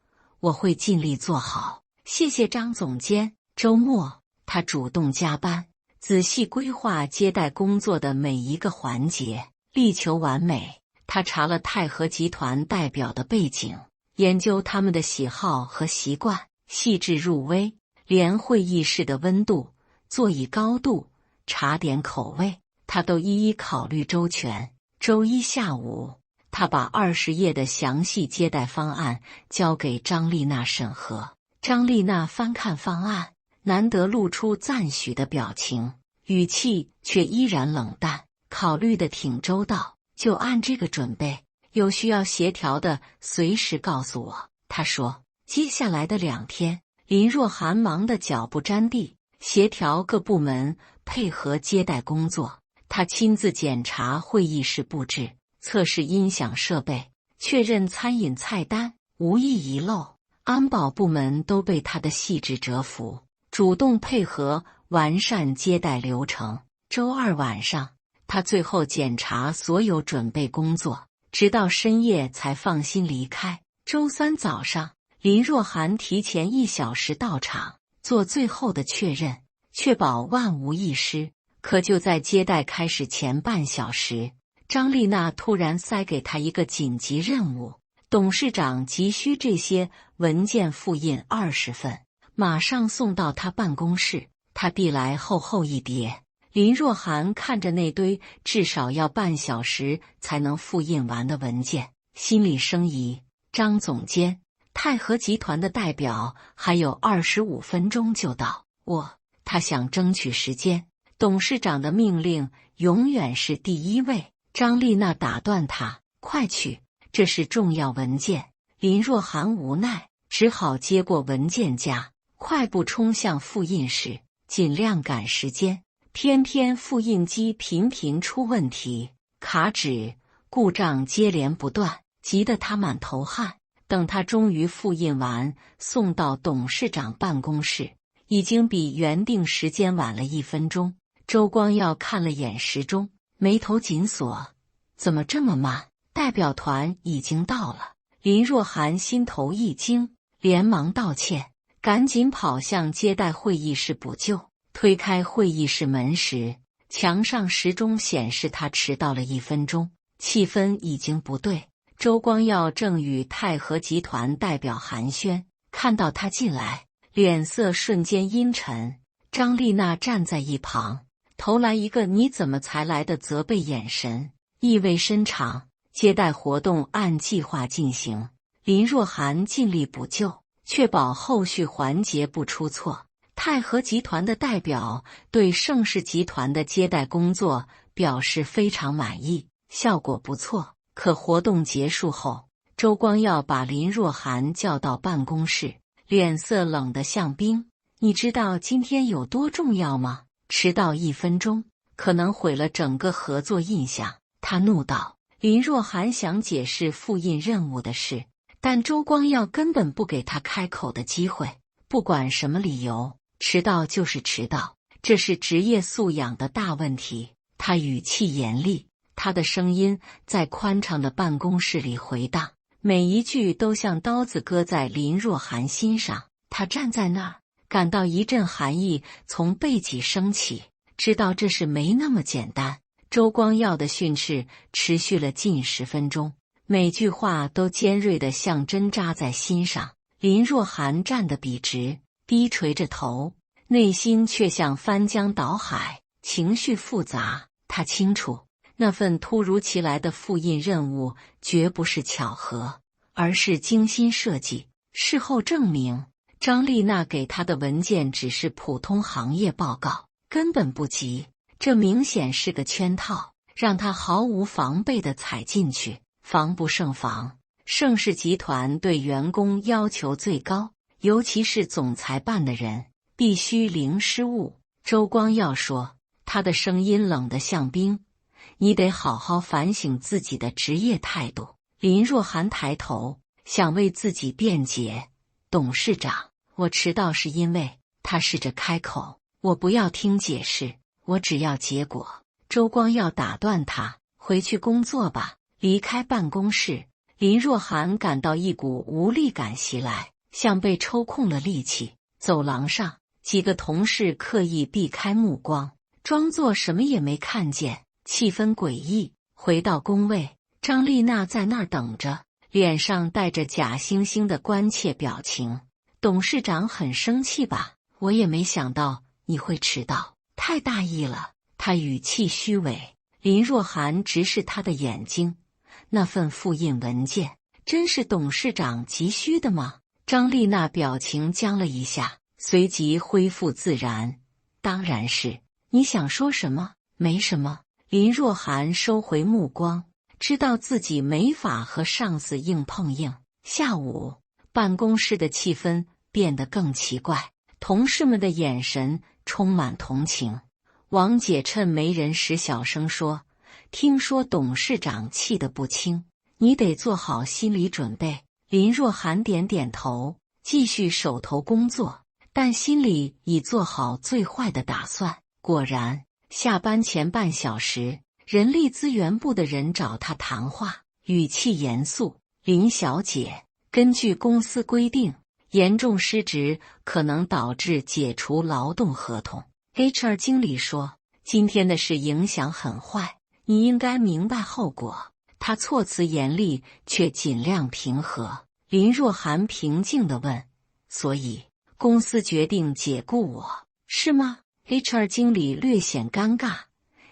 Speaker 1: 我会尽力做好。”谢谢张总监。周末，他主动加班，仔细规划接待工作的每一个环节，力求完美。他查了泰禾集团代表的背景，研究他们的喜好和习惯，细致入微，连会议室的温度、座椅高度、茶点口味，他都一一考虑周全。周一下午，他把20页的详细接待方案交给张丽娜审核。张丽娜翻看方案，难得露出赞许的表情，语气却依然冷淡。考虑得挺周到，就按这个准备，有需要协调的随时告诉我。他说，接下来的2天，林若涵忙得脚不沾地，协调各部门配合接待工作。他亲自检查会议室布置，测试音响设备，确认餐饮菜单，无一遗漏。安保部门都被他的细致折服，主动配合完善接待流程。周二晚上，他最后检查所有准备工作，直到深夜才放心离开。周三早上，林若涵提前1小时到场，做最后的确认，确保万无一失。可就在接待开始前半小时，张丽娜突然塞给他一个紧急任务：董事长急需这些文件复印20份，马上送到他办公室。他递来厚厚一叠。林若涵看着那堆至少要半小时才能复印完的文件，心里生疑。张总监，泰禾集团的代表还有25分钟就到。他想争取时间，董事长的命令永远是第一位。张丽娜打断他：“快去，这是重要文件。”林若涵无奈，只好接过文件夹，快步冲向复印室，尽量赶时间。偏偏复印机频频出问题，卡纸、故障接连不断，急得他满头汗。等他终于复印完，送到董事长办公室，已经比原定时间晚了1分钟。周光耀看了眼时钟，眉头紧锁：怎么这么慢？代表团已经到了。林若涵心头一惊，连忙道歉，赶紧跑向接待会议室补救。推开会议室门时，墙上时钟显示他迟到了1分钟，气氛已经不对。周光耀正与泰禾集团代表寒暄，看到他进来，脸色瞬间阴沉。张丽娜站在一旁，投来一个你怎么才来的责备眼神，意味深长。接待活动按计划进行，林若涵尽力补救，确保后续环节不出错。泰禾集团的代表对盛世集团的接待工作表示非常满意，效果不错。可活动结束后，周光耀把林若涵叫到办公室，脸色冷得像冰。你知道今天有多重要吗？迟到1分钟，可能毁了整个合作印象。他怒道。林若涵想解释复印任务的事，但周光耀根本不给他开口的机会。不管什么理由，迟到就是迟到，这是职业素养的大问题。他语气严厉，他的声音在宽敞的办公室里回荡，每一句都像刀子割在林若涵心上。他站在那儿，感到一阵寒意从背脊升起，知道这事没那么简单。周光耀的训斥持续了近10分钟，每句话都尖锐得像针扎在心上。林若涵站得笔直，低垂着头，内心却像翻江倒海，情绪复杂。他清楚，那份突如其来的复印任务绝不是巧合，而是精心设计。事后证明，张丽娜给他的文件只是普通行业报告，根本不急。这明显是个圈套，让他毫无防备地踩进去，防不胜防。盛世集团对员工要求最高，尤其是总裁办的人，必须零失误。周光耀说，他的声音冷得像冰，你得好好反省自己的职业态度。林若涵抬头，想为自己辩解。董事长，我迟到是因为……他试着开口，我不要听解释，我只要结果。周光耀打断他，回去工作吧。离开办公室，林若涵感到一股无力感袭来，像被抽空了力气。走廊上，几个同事刻意避开目光，装作什么也没看见，气氛诡异。回到工位，张丽娜在那儿等着，脸上带着假惺惺的关切表情。董事长很生气吧？我也没想到你会迟到，太大意了。他语气虚伪。林若涵直视他的眼睛，那份复印文件真是董事长急需的吗？张丽娜表情僵了一下，随即恢复自然。当然是。你想说什么？没什么。林若涵收回目光，知道自己没法和上司硬碰硬。下午，办公室的气氛变得更奇怪，同事们的眼神充满同情。王姐趁没人时小声说，听说董事长气得不轻，你得做好心理准备。林若涵点点头，继续手头工作，但心里已做好最坏的打算。果然，下班前半小时，人力资源部的人找他谈话，语气严肃。林小姐，根据公司规定，严重失职可能导致解除劳动合同。HR 经理说，今天的事影响很坏，你应该明白后果。他措辞严厉，却尽量平和。林若涵平静地问，所以公司决定解雇我，是吗？ HR 经理略显尴尬。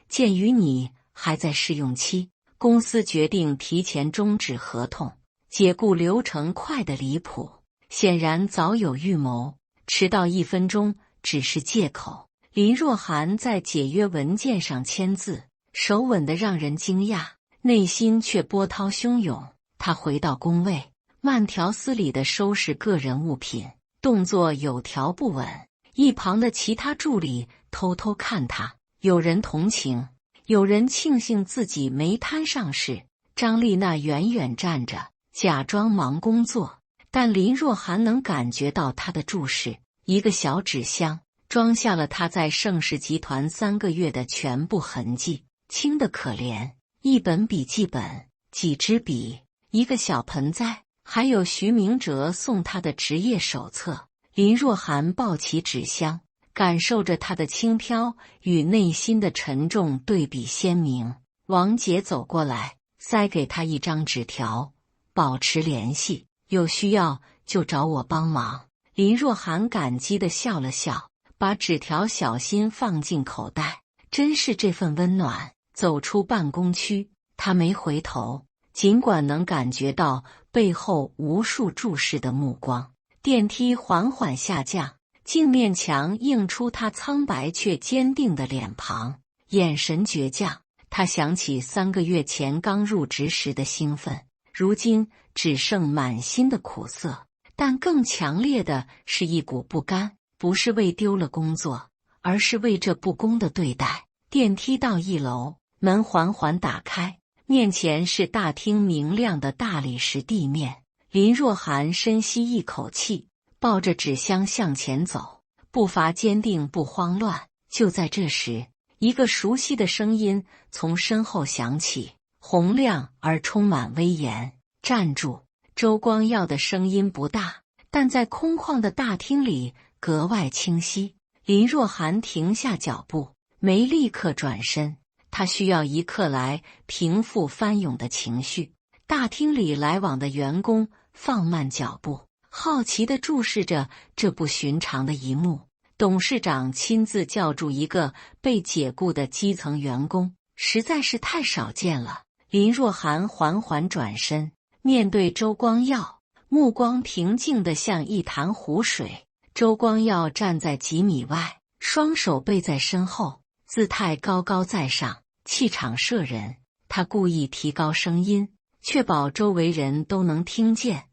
Speaker 1: 鉴于你还在试用期，公司决定提前终止合同。解雇流程快得离谱，显然早有预谋，迟到1分钟只是借口。林若涵在解约文件上签字，手稳得让人惊讶，内心却波涛汹涌。他回到工位，慢条斯理地收拾个人物品，动作有条不紊。一旁的其他助理偷偷看他，有人同情，有人庆幸自己没摊上事。张丽娜远远站着，假装忙工作，但林若涵能感觉到她的注视。一个小纸箱装下了他在盛世集团3个月的全部痕迹，轻得可怜。一本笔记本，几支笔，一个小盆栽，还有徐明哲送他的职业手册。林若涵抱起纸箱，感受着它的轻飘与内心的沉重对比鲜明。王姐走过来，塞给他一张纸条，保持联系，有需要就找我帮忙。林若涵感激地笑了笑，把纸条小心放进口袋。真是这份温暖。走出办公区，他没回头，尽管能感觉到背后无数注视的目光。电梯缓缓下降，镜面墙映出他苍白却坚定的脸庞，眼神倔强。他想起3个月前刚入职时的兴奋，如今只剩满心的苦涩。但更强烈的是一股不甘，不是为丢了工作，而是为这不公的对待。电梯到1楼，门缓缓打开，面前是大厅明亮的大理石地面。林若涵深吸一口气，抱着纸箱向前走，步伐坚定不慌乱。就在这时，一个熟悉的声音从身后响起，洪亮而充满威严。站住！周光耀的声音不大，但在空旷的大厅里格外清晰。林若涵停下脚步，没立刻转身，他需要一刻来平复翻涌的情绪。大厅里来往的员工放慢脚步，好奇地注视着这不寻常的一幕。董事长亲自叫住一个被解雇的基层员工，实在是太少见了。林若涵缓缓转身，面对周光耀，目光平静得像一潭湖水。周光耀站在几米外，双手背在身后，姿态高高在上，气场慑人。他故意提高声音，确保周围人都能听见：“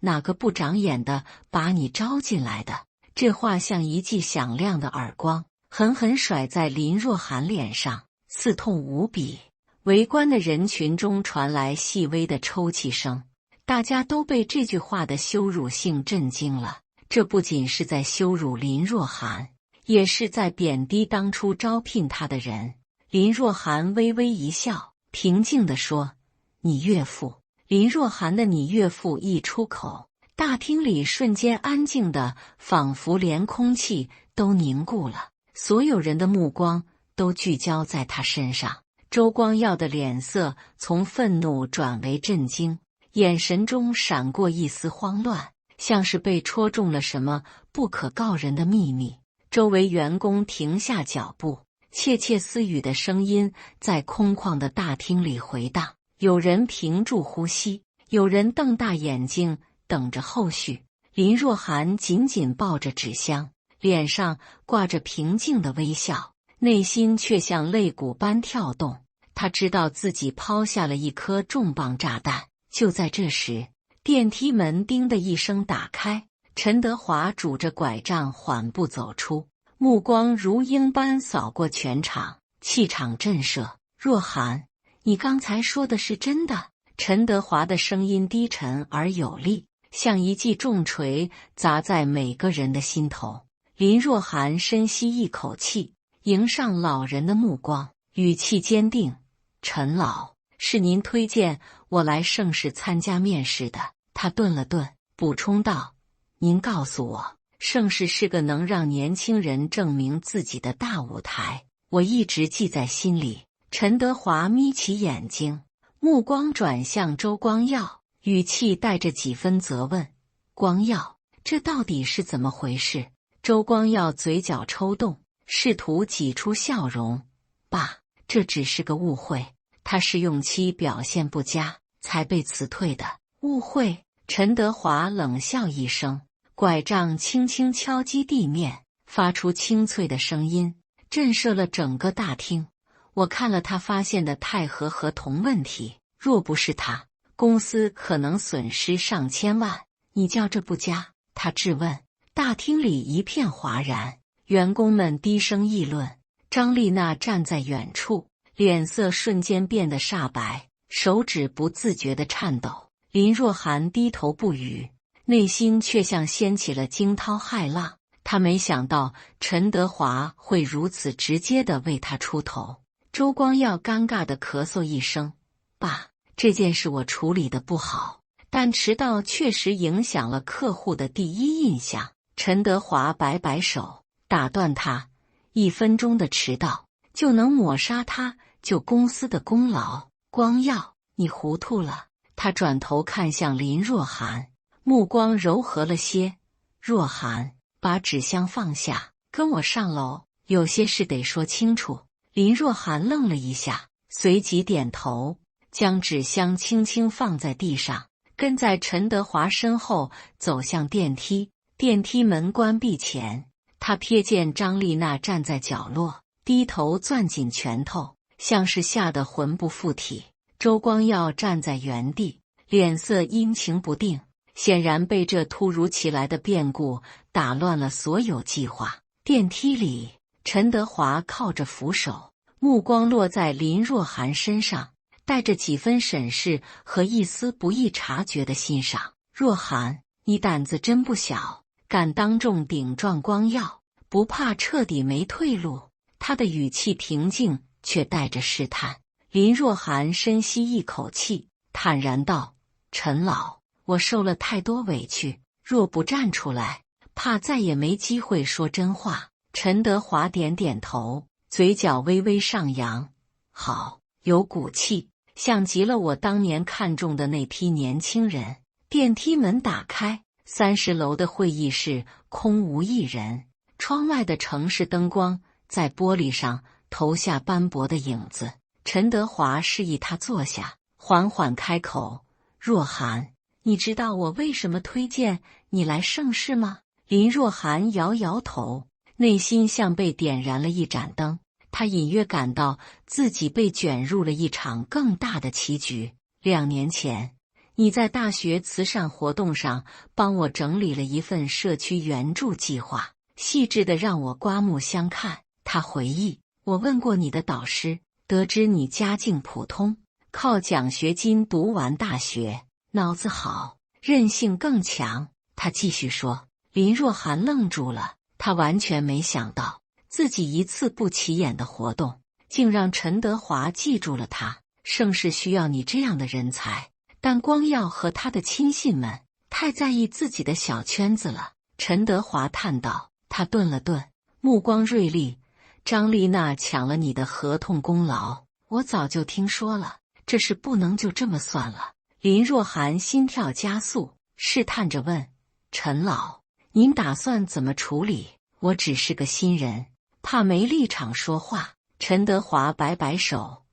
Speaker 1: 哪个不长眼的把你招进来的？”这话像一记响亮的耳光，狠狠甩在林若涵脸上，刺痛无比。围观的人群中传来细微的抽泣声，大家都被这句话的羞辱性震惊了。这不仅是在羞辱林若涵，也是在贬低当初招聘他的人。林若涵微微一笑，平静地说：“你岳父。”林若涵的“你岳父”一出口，大厅里瞬间安静的，仿佛连空气都凝固了。所有人的目光都聚焦在他身上。周光耀的脸色从愤怒转为震惊，眼神中闪过一丝慌乱，像是被戳中了什么不可告人的秘密。周围员工停下脚步，窃窃私语的声音在空旷的大厅里回荡。有人屏住呼吸，有人瞪大眼睛等着后续。林若涵紧紧抱着纸箱，脸上挂着平静的微笑，内心却像肋骨般跳动。他知道自己抛下了一颗重磅炸弹。就在这时，电梯门叮的一声打开，陈德华拄着拐杖缓步走出，目光如鹰般扫过全场，气场震慑。若涵，你刚才说的是真的？陈德华的声音低沉而有力，像一记重锤砸在每个人的心头。林若涵深吸一口气，迎上老人的目光，语气坚定：“陈老，是您推荐我来盛世参加面试的。”他顿了顿，补充道：“您告诉我，盛世是个能让年轻人证明自己的大舞台，我一直记在心里。”陈德华眯起眼睛，目光转向周光耀，语气带着几分责问：“光耀，这到底是怎么回事？”周光耀嘴角抽动，试图挤出笑容：“爸，这只是个误会，他试用期表现不佳，才被辞退的。”误会？陈德华冷笑一声，拐杖轻轻敲击地面，发出清脆的声音，震慑了整个大厅。我看了他发现的泰和合同问题，若不是他，公司可能损失上千万。你叫这不佳？他质问。大厅里一片哗然，员工们低声议论。张丽娜站在远处，脸色瞬间变得煞白，手指不自觉地颤抖。林若涵低头不语，内心却像掀起了惊涛骇浪。他没想到陈德华会如此直接地为他出头。周光耀尴尬地咳嗽一声：“爸，这件事我处理得不好，但迟到确实影响了客户的第一印象。”陈德华摆摆手，打断他：“1分钟的迟到就能抹杀他旧公司的功劳？光耀，你糊涂了。”他转头看向林若涵，目光柔和了些：“若涵，把纸箱放下，跟我上楼，有些事得说清楚。”林若涵愣了一下，随即点头，将纸箱轻轻放在地上，跟在陈德华身后走向电梯。电梯门关闭前，他瞥见张丽娜站在角落，低头攥紧拳头，像是吓得魂不附体。周光耀站在原地，脸色阴晴不定，显然被这突如其来的变故打乱了所有计划。电梯里，陈德华靠着扶手，目光落在林若涵身上，带着几分审视和一丝不易察觉的欣赏。“若涵，你胆子真不小，敢当众顶撞光耀，不怕彻底没退路？”他的语气平静，却带着试探。林若涵深吸一口气，坦然道：“陈老，我受了太多委屈，若不站出来，怕再也没机会说真话。”陈德华点点头，嘴角微微上扬：“好，有骨气，像极了我当年看中的那批年轻人。”电梯门打开，30楼的会议室空无一人，窗外的城市灯光在玻璃上投下斑驳的影子。陈德华示意他坐下，缓缓开口：“若涵，你知道我为什么推荐你来盛世吗？”林若涵摇摇头，内心像被点燃了一盏灯。他隐约感到自己被卷入了一场更大的棋局。2年前，你在大学慈善活动上帮我整理了一份社区援助计划，细致的让我刮目相看。他回忆，我问过你的导师，得知你家境普通，靠奖学金读完大学，脑子好，韧性更强。他继续说。林若涵愣住了，他完全没想到自己一次不起眼的活动竟让陈德华记住了他。盛世需要你这样的人才，但光耀和他的亲信们太在意自己的小圈子了。陈德华叹道。他顿了顿，目光锐利。张丽娜抢了你的合同功劳，我早就听说了，这事不能就这么算了。林若涵心跳加速，试探着问：“陈老，您打算怎么处理？我只是个新人，怕没立场说话。”陈德华摆摆手：“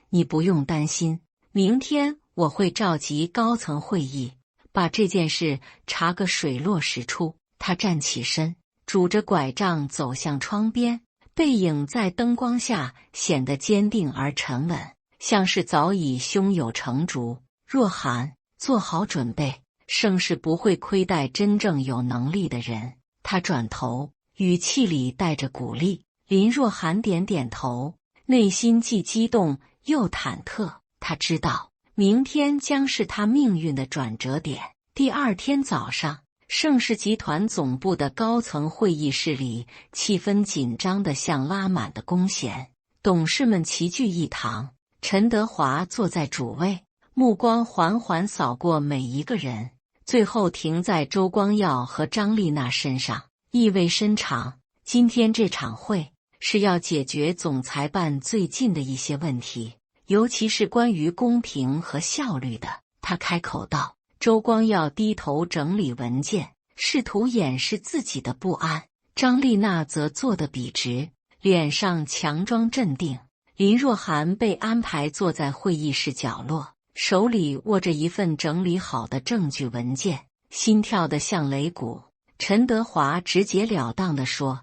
Speaker 1: 你不用担心，明天我会召集高层会议，把这件事查个水落石出。”他站起身，拄着拐杖走向窗边，背影在灯光下显得坚定而沉稳，像是早已胸有成竹。若涵，做好准备，盛世不会亏待真正有能力的人。他转头，语气里带着鼓励。林若涵点点头，内心既激动又忐忑。他知道，明天将是他命运的转折点。第二天早上，盛世集团总部的高层会议室里，气氛紧张得像拉满的弓弦，董事们齐聚一堂。陈德华坐在主位，目光缓缓扫过每一个人，最后停在周光耀和张丽娜身上，意味深长。今天这场会是要解决总裁办最近的一些问题，尤其是关于公平和效率的。他开口道。周光耀低头整理文件，试图掩饰自己的不安。张丽娜则坐得笔直，脸上强装镇定。林若涵被安排坐在会议室角落，手里握着一份整理好的证据文件，心跳得像擂鼓。陈德华直截了当地说：“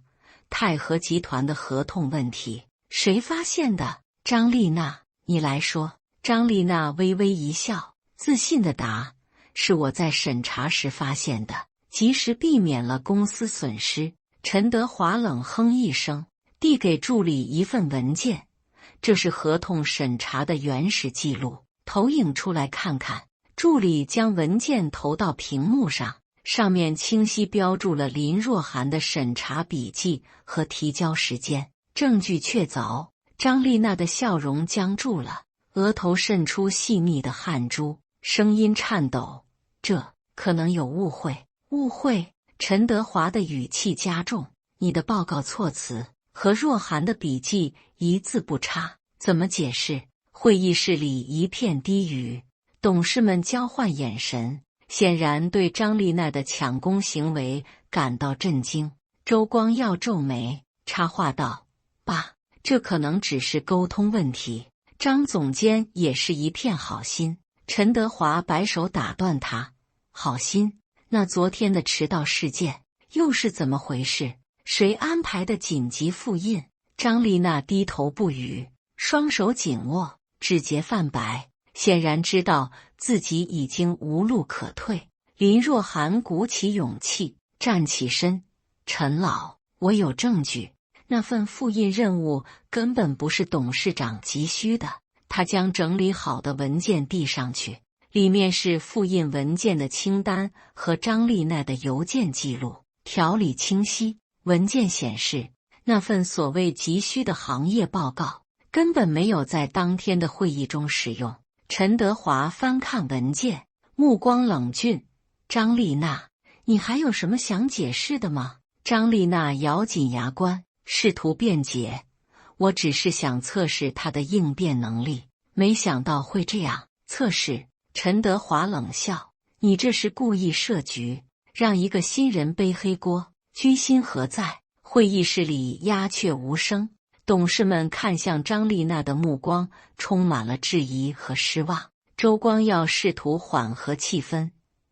Speaker 1: 泰和集团的合同问题，谁发现的？”张丽娜，你来说。张丽娜微微一笑，自信地答：“是我在审查时发现的，及时避免了公司损失。”陈德华冷哼一声，递给助理一份文件，这是合同审查的原始记录，投影出来看看。助理将文件投到屏幕上，上面清晰标注了林若涵的审查笔记和提交时间，证据确凿。张丽娜的笑容僵住了，额头渗出细密的汗珠，声音颤抖：“这可能有误会。”误会？陈德华的语气加重：“你的报告措辞和若涵的笔记一字不差，怎么解释？”会议室里一片低语，董事们交换眼神，显然对张丽娜的抢功行为感到震惊。周光耀皱眉，插话道：“爸，这可能只是沟通问题。”张总监也是一片好心。陈德华摆手打断他：“好心？那昨天的迟到事件又是怎么回事？谁安排的紧急复印？”张丽娜低头不语，双手紧握，指节泛白，显然知道自己已经无路可退。林若涵鼓起勇气站起身：“陈老，我有证据，那份复印任务根本不是董事长急需的。”他将整理好的文件递上去，里面是复印文件的清单和张丽娜的邮件记录，条理清晰。文件显示，那份所谓急需的行业报告根本没有在当天的会议中使用。陈德华翻看文件，目光冷峻：“张丽娜，你还有什么想解释的吗？”张丽娜咬紧牙关，试图辩解：“我只是想测试他的应变能力，没想到会这样。”测试？陈德华冷笑：“你这是故意设局，让一个新人背黑锅，居心何在？”会议室里鸦雀无声，董事们看向张丽娜的目光充满了质疑和失望。周光耀试图缓和气氛：“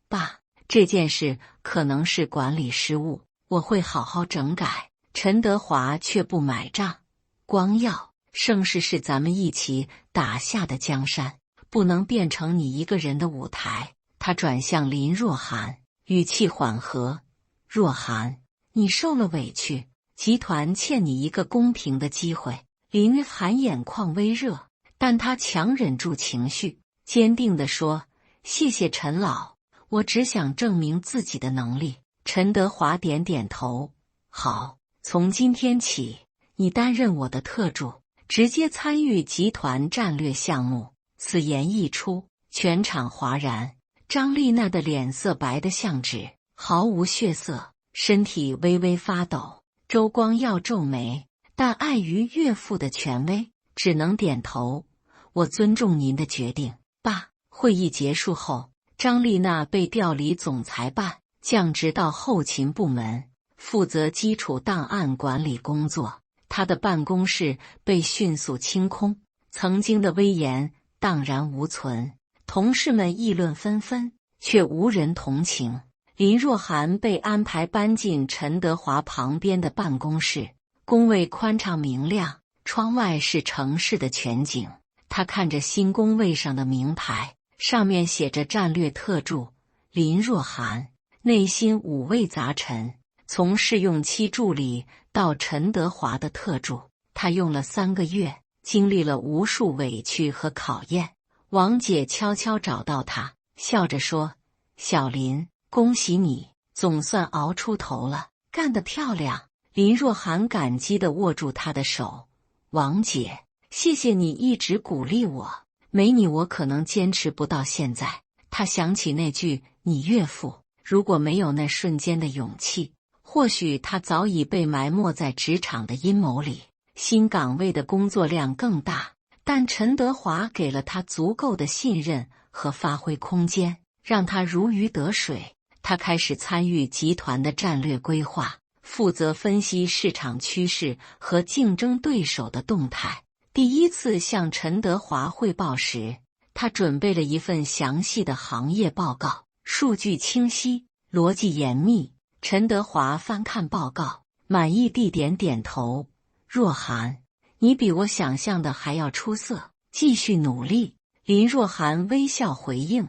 Speaker 1: 爸，这件事可能是管理失误，我会好好整改。”陈德华却不买账：“光耀，盛世是咱们一起打下的江山，不能变成你一个人的舞台。”他转向林若涵，语气缓和：“若涵，你受了委屈，集团欠你一个公平的机会。”林涵眼眶微热，但他强忍住情绪，坚定地说：“谢谢陈老，我只想证明自己的能力。”陈德华点点头：“好，从今天起，你担任我的特助，直接参与集团战略项目。”此言一出，全场哗然。张丽娜的脸色白得像纸，毫无血色，身体微微发抖。周光耀皱眉，但碍于岳父的权威，只能点头：“我尊重您的决定，爸。”会议结束后，张丽娜被调离总裁办，降职到后勤部门，负责基础档案管理工作。她的办公室被迅速清空，曾经的威严荡然无存。同事们议论纷纷，却无人同情。林若涵被安排搬进陈德华旁边的办公室，工位宽敞明亮，窗外是城市的全景。他看着新工位上的名牌，上面写着战略特助林若涵，内心五味杂陈。从试用期助理到陈德华的特助，他用了3个月，经历了无数委屈和考验。王姐悄悄找到他，笑着说：“小林，恭喜你，总算熬出头了，干得漂亮。”林若涵感激地握住他的手：“王姐，谢谢你一直鼓励我，没你我可能坚持不到现在。”他想起那句“你岳父”，如果没有那瞬间的勇气，或许他早已被埋没在职场的阴谋里。新岗位的工作量更大，但陈德华给了他足够的信任和发挥空间，让他如鱼得水。他开始参与集团的战略规划，负责分析市场趋势和竞争对手的动态。第一次向陈德华汇报时，他准备了一份详细的行业报告，数据清晰，逻辑严密。陈德华翻看报告，满意地点点头：“若涵，你比我想象的还要出色，继续努力。”林若涵微笑回应：“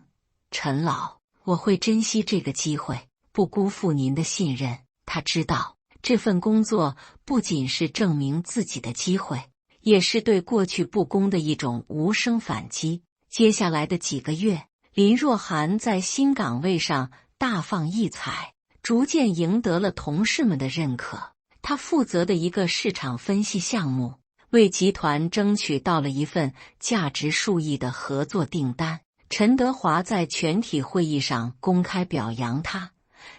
Speaker 1: 陈老，我会珍惜这个机会，不辜负您的信任。”他知道，这份工作不仅是证明自己的机会，也是对过去不公的一种无声反击。接下来的几个月，林若涵在新岗位上大放异彩，逐渐赢得了同事们的认可。他负责的一个市场分析项目，为集团争取到了一份价值数亿的合作订单。陈德华在全体会议上公开表扬他。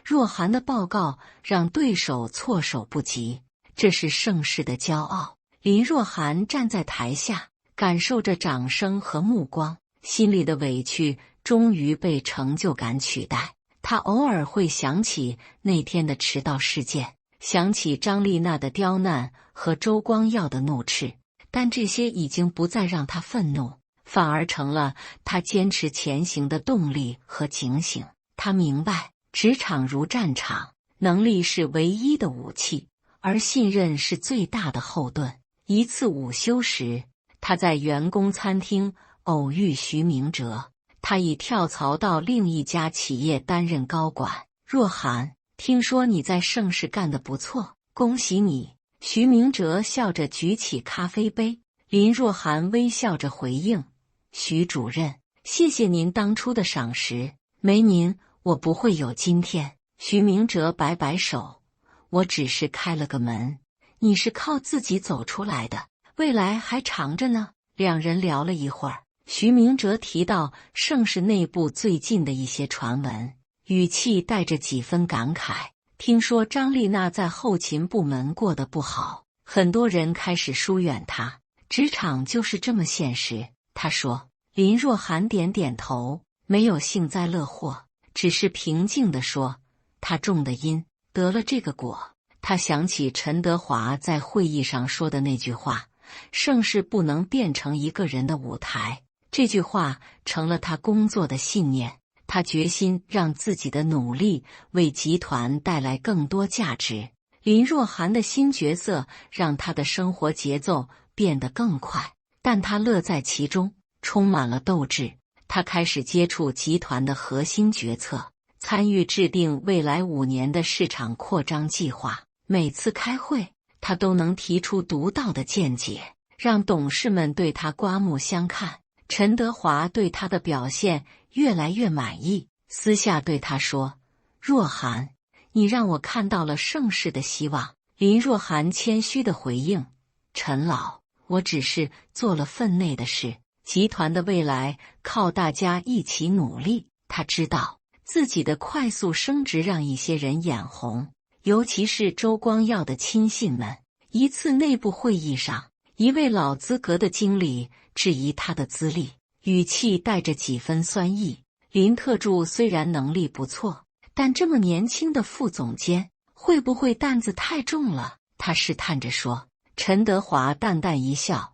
Speaker 1: 若涵的报告让对手措手不及，这是盛世的骄傲。林若涵站在台下，感受着掌声和目光，心里的委屈终于被成就感取代。他偶尔会想起那天的迟到事件，想起张丽娜的刁难和周光耀的怒斥，但这些已经不再让他愤怒，反而成了他坚持前行的动力和警醒。他明白，职场如战场，能力是唯一的武器，而信任是最大的后盾。一次午休时，他在员工餐厅偶遇徐明哲，他已跳槽到另一家企业担任高管。若涵，听说你在盛世干得不错，恭喜你。徐明哲笑着举起咖啡杯，林若涵微笑着回应：徐主任，谢谢您当初的赏识，没您我不会有今天。徐明哲摆摆手：我只是开了个门，你是靠自己走出来的，未来还长着呢。两人聊了一会儿，徐明哲提到盛世内部最近的一些传闻，语气带着几分感慨。听说张丽娜在后勤部门过得不好，很多人开始疏远她，职场就是这么现实。他说。林若涵点点头，没有幸灾乐祸，只是平静地说：他种的因，得了这个果。他想起陈德华在会议上说的那句话：盛世不能变成一个人的舞台。这句话成了他工作的信念。他决心让自己的努力为集团带来更多价值。林若涵的新角色让他的生活节奏变得更快，但他乐在其中，充满了斗志。他开始接触集团的核心决策，参与制定未来5年的市场扩张计划。每次开会，他都能提出独到的见解，让董事们对他刮目相看。陈德华对他的表现越来越满意，私下对他说：若涵，你让我看到了盛世的希望。林若涵谦虚地回应：陈老，我只是做了分内的事，集团的未来靠大家一起努力。他知道自己的快速升职让一些人眼红，尤其是周光耀的亲信们。一次内部会议上，一位老资格的经理质疑他的资历，语气带着几分酸意。林特助虽然能力不错，但这么年轻的副总监，会不会担子太重了？他试探着说。陈德华淡淡一笑：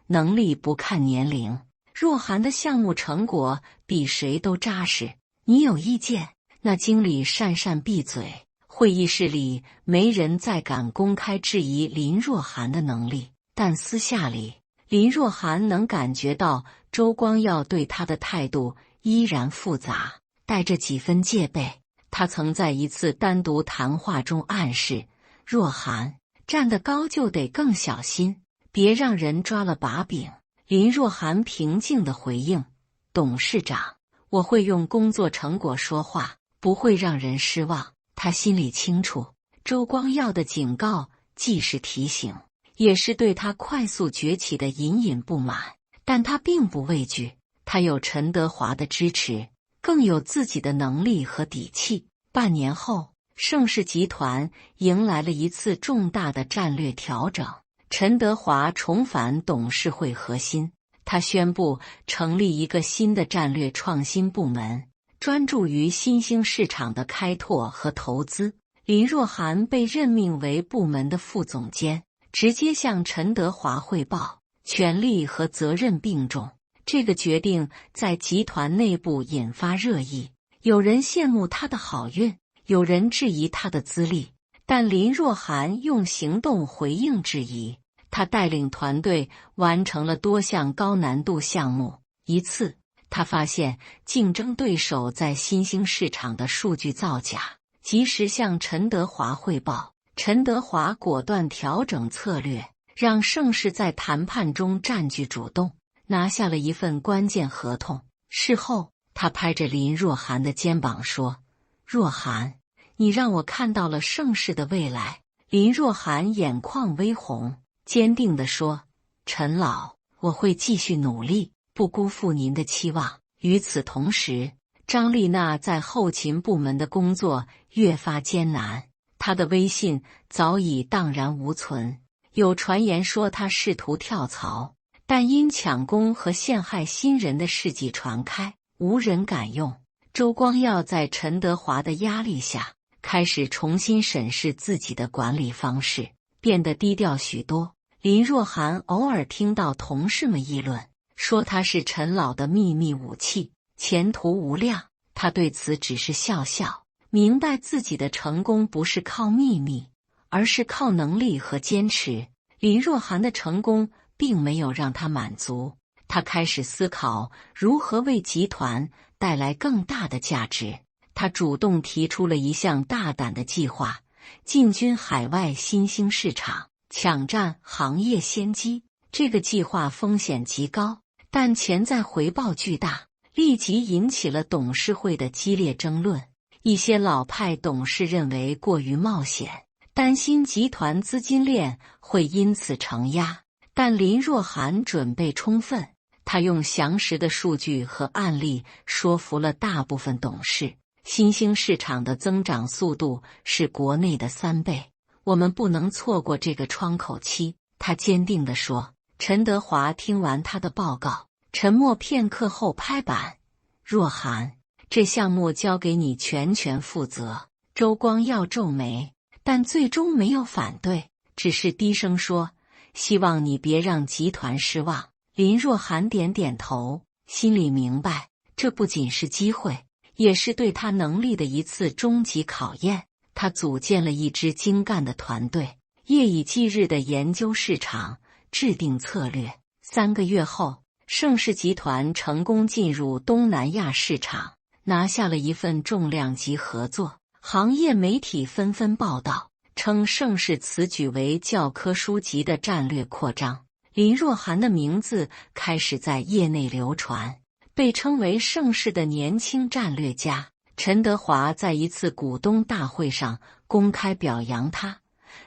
Speaker 1: 能力不看年龄，若涵的项目成果比谁都扎实，你有意见？那经理讪讪闭嘴。会议室里没人再敢公开质疑林若涵的能力，但私下里，林若涵能感觉到周光耀对他的态度依然复杂，带着几分戒备。他曾在一次单独谈话中暗示，若涵站得高就得更小心，别让人抓了把柄。林若涵平静地回应：董事长，我会用工作成果说话，不会让人失望。他心里清楚，周光耀的警告既是提醒，也是对他快速崛起的隐隐不满。但他并不畏惧，他有陈德华的支持，更有自己的能力和底气。半年后，盛世集团迎来了一次重大的战略调整。陈德华重返董事会核心，他宣布成立一个新的战略创新部门，专注于新兴市场的开拓和投资。林若涵被任命为部门的副总监，直接向陈德华汇报，权力和责任并重。这个决定在集团内部引发热议，有人羡慕他的好运，有人质疑他的资历，但林若涵用行动回应质疑。他带领团队完成了多项高难度项目。一次，他发现竞争对手在新兴市场的数据造假，及时向陈德华汇报。陈德华果断调整策略，让盛世在谈判中占据主动，拿下了一份关键合同。事后，他拍着林若涵的肩膀说：若涵，你让我看到了盛世的未来。林若涵眼眶微红，坚定地说：陈老，我会继续努力，不辜负您的期望。与此同时，张丽娜在后勤部门的工作越发艰难，她的微信早已荡然无存。有传言说她试图跳槽，但因抢功和陷害新人的事迹传开，无人敢用。周光耀在陈德华的压力下，开始重新审视自己的管理方式，变得低调许多。林若涵偶尔听到同事们议论，说他是陈老的秘密武器，前途无量。他对此只是笑笑，明白自己的成功不是靠秘密，而是靠能力和坚持。林若涵的成功并没有让他满足，他开始思考如何为集团带来更大的价值。他主动提出了一项大胆的计划，进军海外新兴市场，抢占行业先机。这个计划风险极高，但潜在回报巨大，立即引起了董事会的激烈争论。一些老派董事认为过于冒险，担心集团资金链会因此承压。但林若涵准备充分，他用详实的数据和案例说服了大部分董事。新兴市场的增长速度是国内的3倍，我们不能错过这个窗口期，他坚定地说。陈德华听完他的报告，沉默片刻后拍板：若涵，这项目交给你全权负责。周光耀皱眉，但最终没有反对，只是低声说：“希望你别让集团失望。”林若涵点点头，心里明白，这不仅是机会，也是对他能力的一次终极考验。他组建了一支精干的团队，夜以继日地研究市场，制定策略。3个月后，盛世集团成功进入东南亚市场，拿下了一份重量级合作。行业媒体纷纷报道，称盛世此举为教科书级的战略扩张。林若涵的名字开始在业内流传，被称为盛世的年轻战略家。陈德华在一次股东大会上公开表扬他：“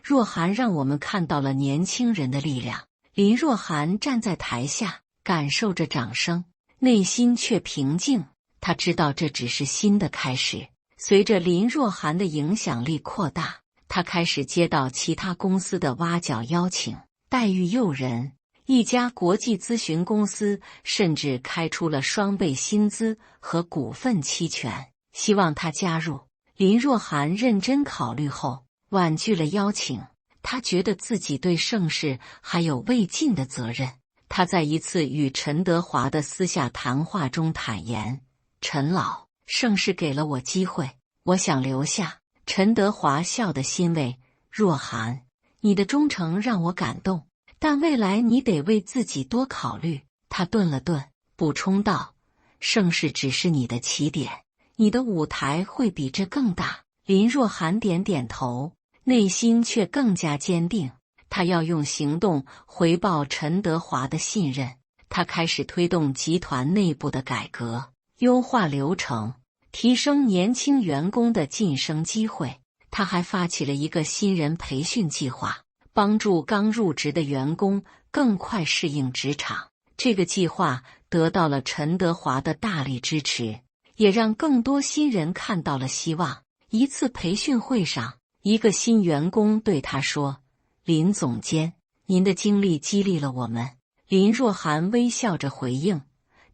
Speaker 1: 若涵让我们看到了年轻人的力量。”林若涵站在台下，感受着掌声，内心却平静。他知道这只是新的开始。随着林若涵的影响力扩大，他开始接到其他公司的挖角邀请，待遇诱人。一家国际咨询公司甚至开出了双倍薪资和股份期权，希望他加入。林若涵认真考虑后，婉拒了邀请。他觉得自己对盛世还有未尽的责任。他在一次与陈德华的私下谈话中坦言：“陈老，盛世给了我机会，我想留下。”陈德华笑得欣慰：“若涵，你的忠诚让我感动，但未来你得为自己多考虑。”他顿了顿，补充道：“盛世只是你的起点，你的舞台会比这更大。”林若涵点点头，内心却更加坚定。他要用行动回报陈德华的信任。他开始推动集团内部的改革，优化流程，提升年轻员工的晋升机会。他还发起了一个新人培训计划，帮助刚入职的员工更快适应职场。这个计划得到了陈德华的大力支持，也让更多新人看到了希望。一次培训会上，一个新员工对他说：“林总监，您的经历激励了我们。”林若涵微笑着回应：“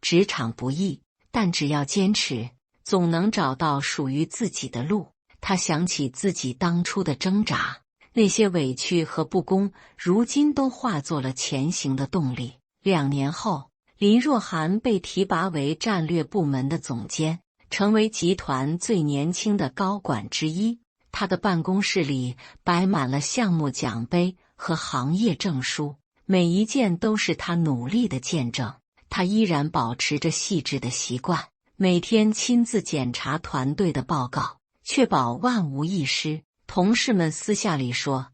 Speaker 1: 职场不易，但只要坚持，总能找到属于自己的路。”他想起自己当初的挣扎，那些委屈和不公，如今都化作了前行的动力。2年后，林若涵被提拔为战略部门的总监，成为集团最年轻的高管之一。他的办公室里摆满了项目奖杯和行业证书，每一件都是他努力的见证。他依然保持着细致的习惯，每天亲自检查团队的报告，确保万无一失。同事们私下里说，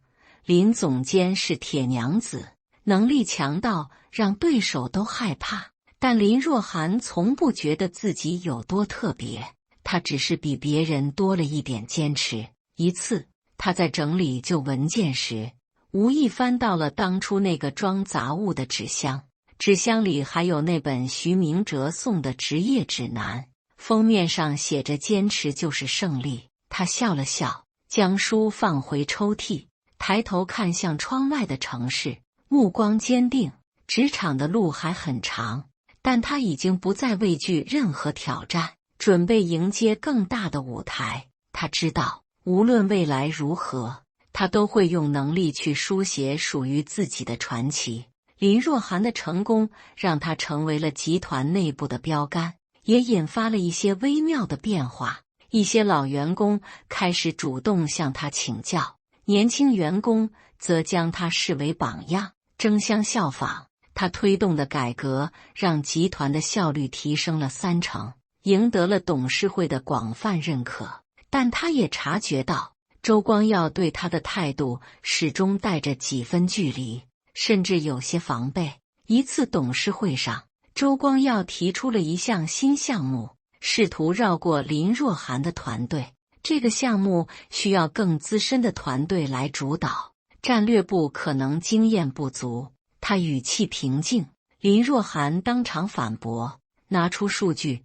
Speaker 1: 林总监是铁娘子，能力强到让对手都害怕。但林若涵从不觉得自己有多特别，他只是比别人多了一点坚持。一次，他在整理旧文件时，无意翻到了当初那个装杂物的纸箱，纸箱里还有那本徐明哲送的职业指南，封面上写着“坚持就是胜利”。他笑了笑，将书放回抽屉，抬头看向窗外的城市，目光坚定。职场的路还很长，但他已经不再畏惧任何挑战，准备迎接更大的舞台。他知道，无论未来如何，他都会用能力去书写属于自己的传奇。林若涵的成功让他成为了集团内部的标杆，也引发了一些微妙的变化。一些老员工开始主动向他请教，年轻员工则将他视为榜样，争相效仿。他推动的改革让集团的效率提升了30%，赢得了董事会的广泛认可。但他也察觉到，周光耀对他的态度始终带着几分距离，甚至有些防备。一次董事会上，周光耀提出了一项新项目，试图绕过林若涵的团队。这个项目需要更资深的团队来主导，战略部可能经验不足。他语气平静，林若涵当场反驳，拿出数据，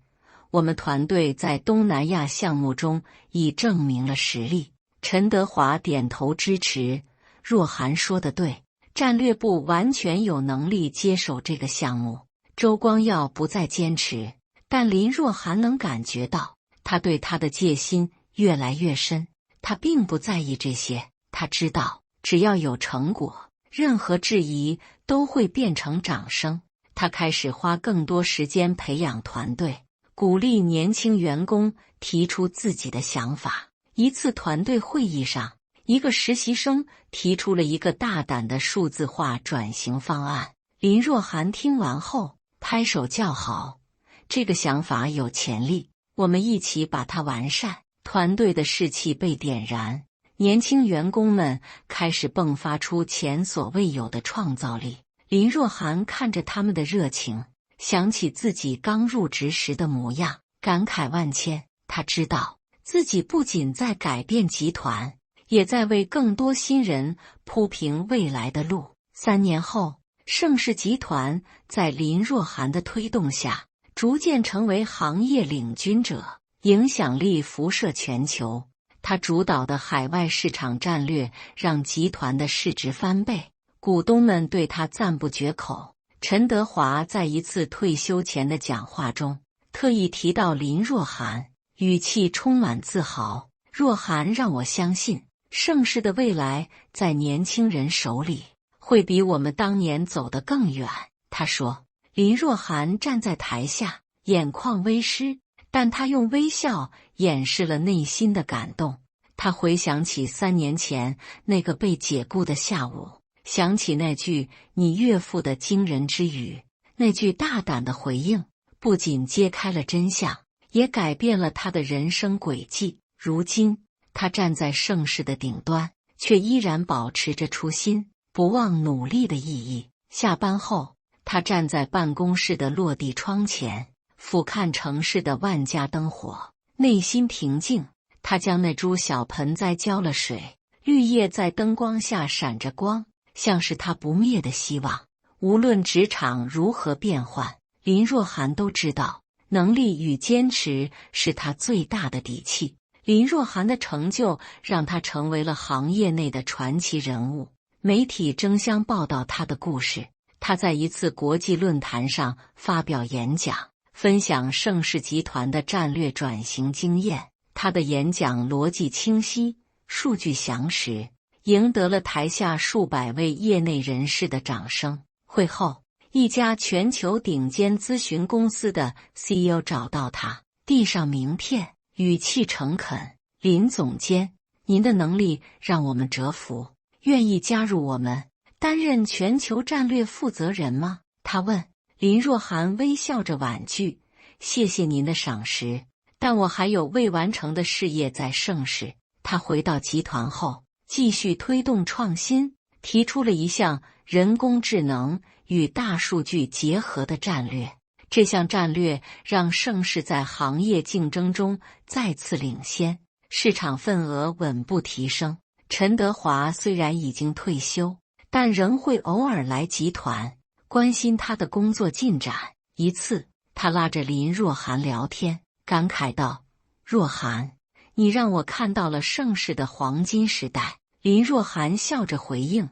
Speaker 1: 我们团队在东南亚项目中已证明了实力。陈德华点头支持，若涵说得对，战略部完全有能力接手这个项目。周光耀不再坚持，但林若涵能感觉到他对他的戒心越来越深。他并不在意这些，他知道，只要有成果，任何质疑都会变成掌声。他开始花更多时间培养团队，鼓励年轻员工提出自己的想法。一次团队会议上，一个实习生提出了一个大胆的数字化转型方案。林若涵听完后拍手叫好，这个想法有潜力，我们一起把它完善。团队的士气被点燃，年轻员工们开始迸发出前所未有的创造力。林若涵看着他们的热情，想起自己刚入职时的模样，感慨万千。他知道自己不仅在改变集团，也在为更多新人铺平未来的路。3年后，盛世集团在林若涵的推动下，逐渐成为行业领军者，影响力辐射全球。他主导的海外市场战略让集团的市值翻倍，股东们对他赞不绝口。陈德华在一次退休前的讲话中，特意提到林若涵，语气充满自豪。若涵让我相信，盛世的未来在年轻人手里，会比我们当年走得更远。他说，林若涵站在台下，眼眶微湿，但他用微笑掩饰了内心的感动。他回想起3年前那个被解雇的下午，想起那句你岳父的惊人之语，那句大胆的回应，不仅揭开了真相，也改变了他的人生轨迹。如今，他站在盛世的顶端，却依然保持着初心，不忘努力的意义。下班后，他站在办公室的落地窗前，俯瞰城市的万家灯火，内心平静。他将那株小盆栽浇了水，绿叶在灯光下闪着光，像是他不灭的希望。无论职场如何变换，林若涵都知道，能力与坚持是他最大的底气。林若涵的成就让他成为了行业内的传奇人物，媒体争相报道他的故事。他在一次国际论坛上发表演讲，分享盛世集团的战略转型经验。他的演讲逻辑清晰，数据详实，赢得了台下数百位业内人士的掌声。会后，一家全球顶尖咨询公司的 CEO 找到他，递上名片，语气诚恳：林总监，您的能力让我们折服，愿意加入我们，担任全球战略负责人吗？他问。林若涵微笑着婉拒：谢谢您的赏识，但我还有未完成的事业在盛世。他回到集团后，继续推动创新，提出了一项人工智能与大数据结合的战略。这项战略让盛世在行业竞争中再次领先，市场份额稳步提升。陈德华虽然已经退休，但仍会偶尔来集团，关心他的工作进展。一次，他拉着林若涵聊天，感慨道：若涵，你让我看到了盛世的黄金时代。林若涵笑着回应：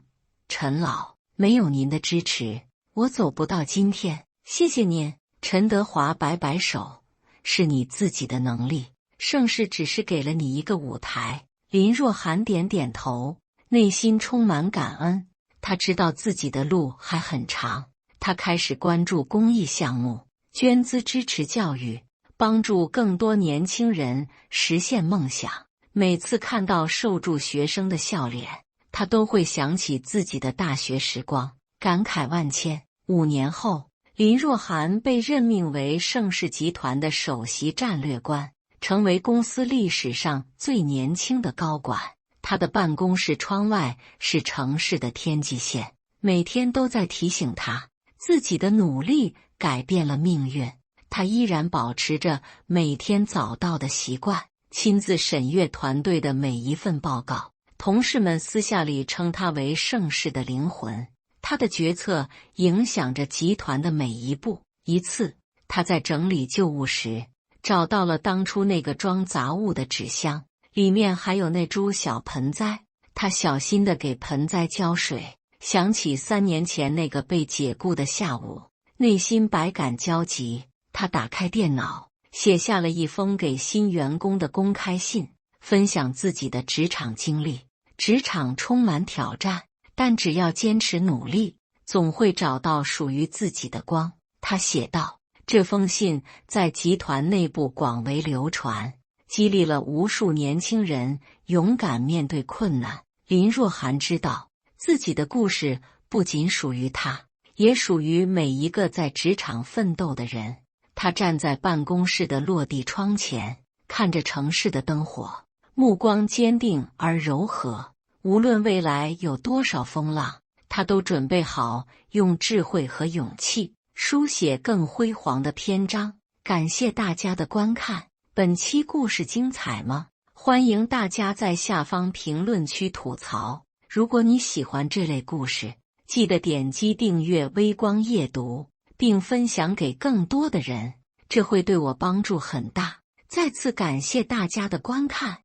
Speaker 1: 陈老，没有您的支持，我走不到今天，谢谢您。陈德华摆摆手：是你自己的能力，盛世只是给了你一个舞台。林若涵点点头，内心充满感恩。他知道自己的路还很长，他开始关注公益项目，捐资支持教育，帮助更多年轻人实现梦想。每次看到受助学生的笑脸，他都会想起自己的大学时光，感慨万千。5年后，林若涵被任命为盛世集团的首席战略官，成为公司历史上最年轻的高管。他的办公室窗外是城市的天际线，每天都在提醒他，自己的努力改变了命运。他依然保持着每天早到的习惯，亲自审阅团队的每一份报告。同事们私下里称他为盛世的灵魂，他的决策影响着集团的每一步。一次，他在整理旧物时，找到了当初那个装杂物的纸箱，里面还有那株小盆栽。他小心地给盆栽浇水，想起3年前那个被解雇的下午，内心百感交集。他打开电脑，写下了一封给新员工的公开信，分享自己的职场经历。职场充满挑战，但只要坚持努力，总会找到属于自己的光。他写道。这封信在集团内部广为流传，激励了无数年轻人勇敢面对困难。林若涵知道，自己的故事不仅属于他，也属于每一个在职场奋斗的人。他站在办公室的落地窗前，看着城市的灯火，目光坚定而柔和。无论未来有多少风浪，他都准备好用智慧和勇气书写更辉煌的篇章。感谢大家的观看，本期故事精彩吗？欢迎大家在下方评论区吐槽。如果你喜欢这类故事，记得点击订阅微光夜读，并分享给更多的人，这会对我帮助很大。再次感谢大家的观看。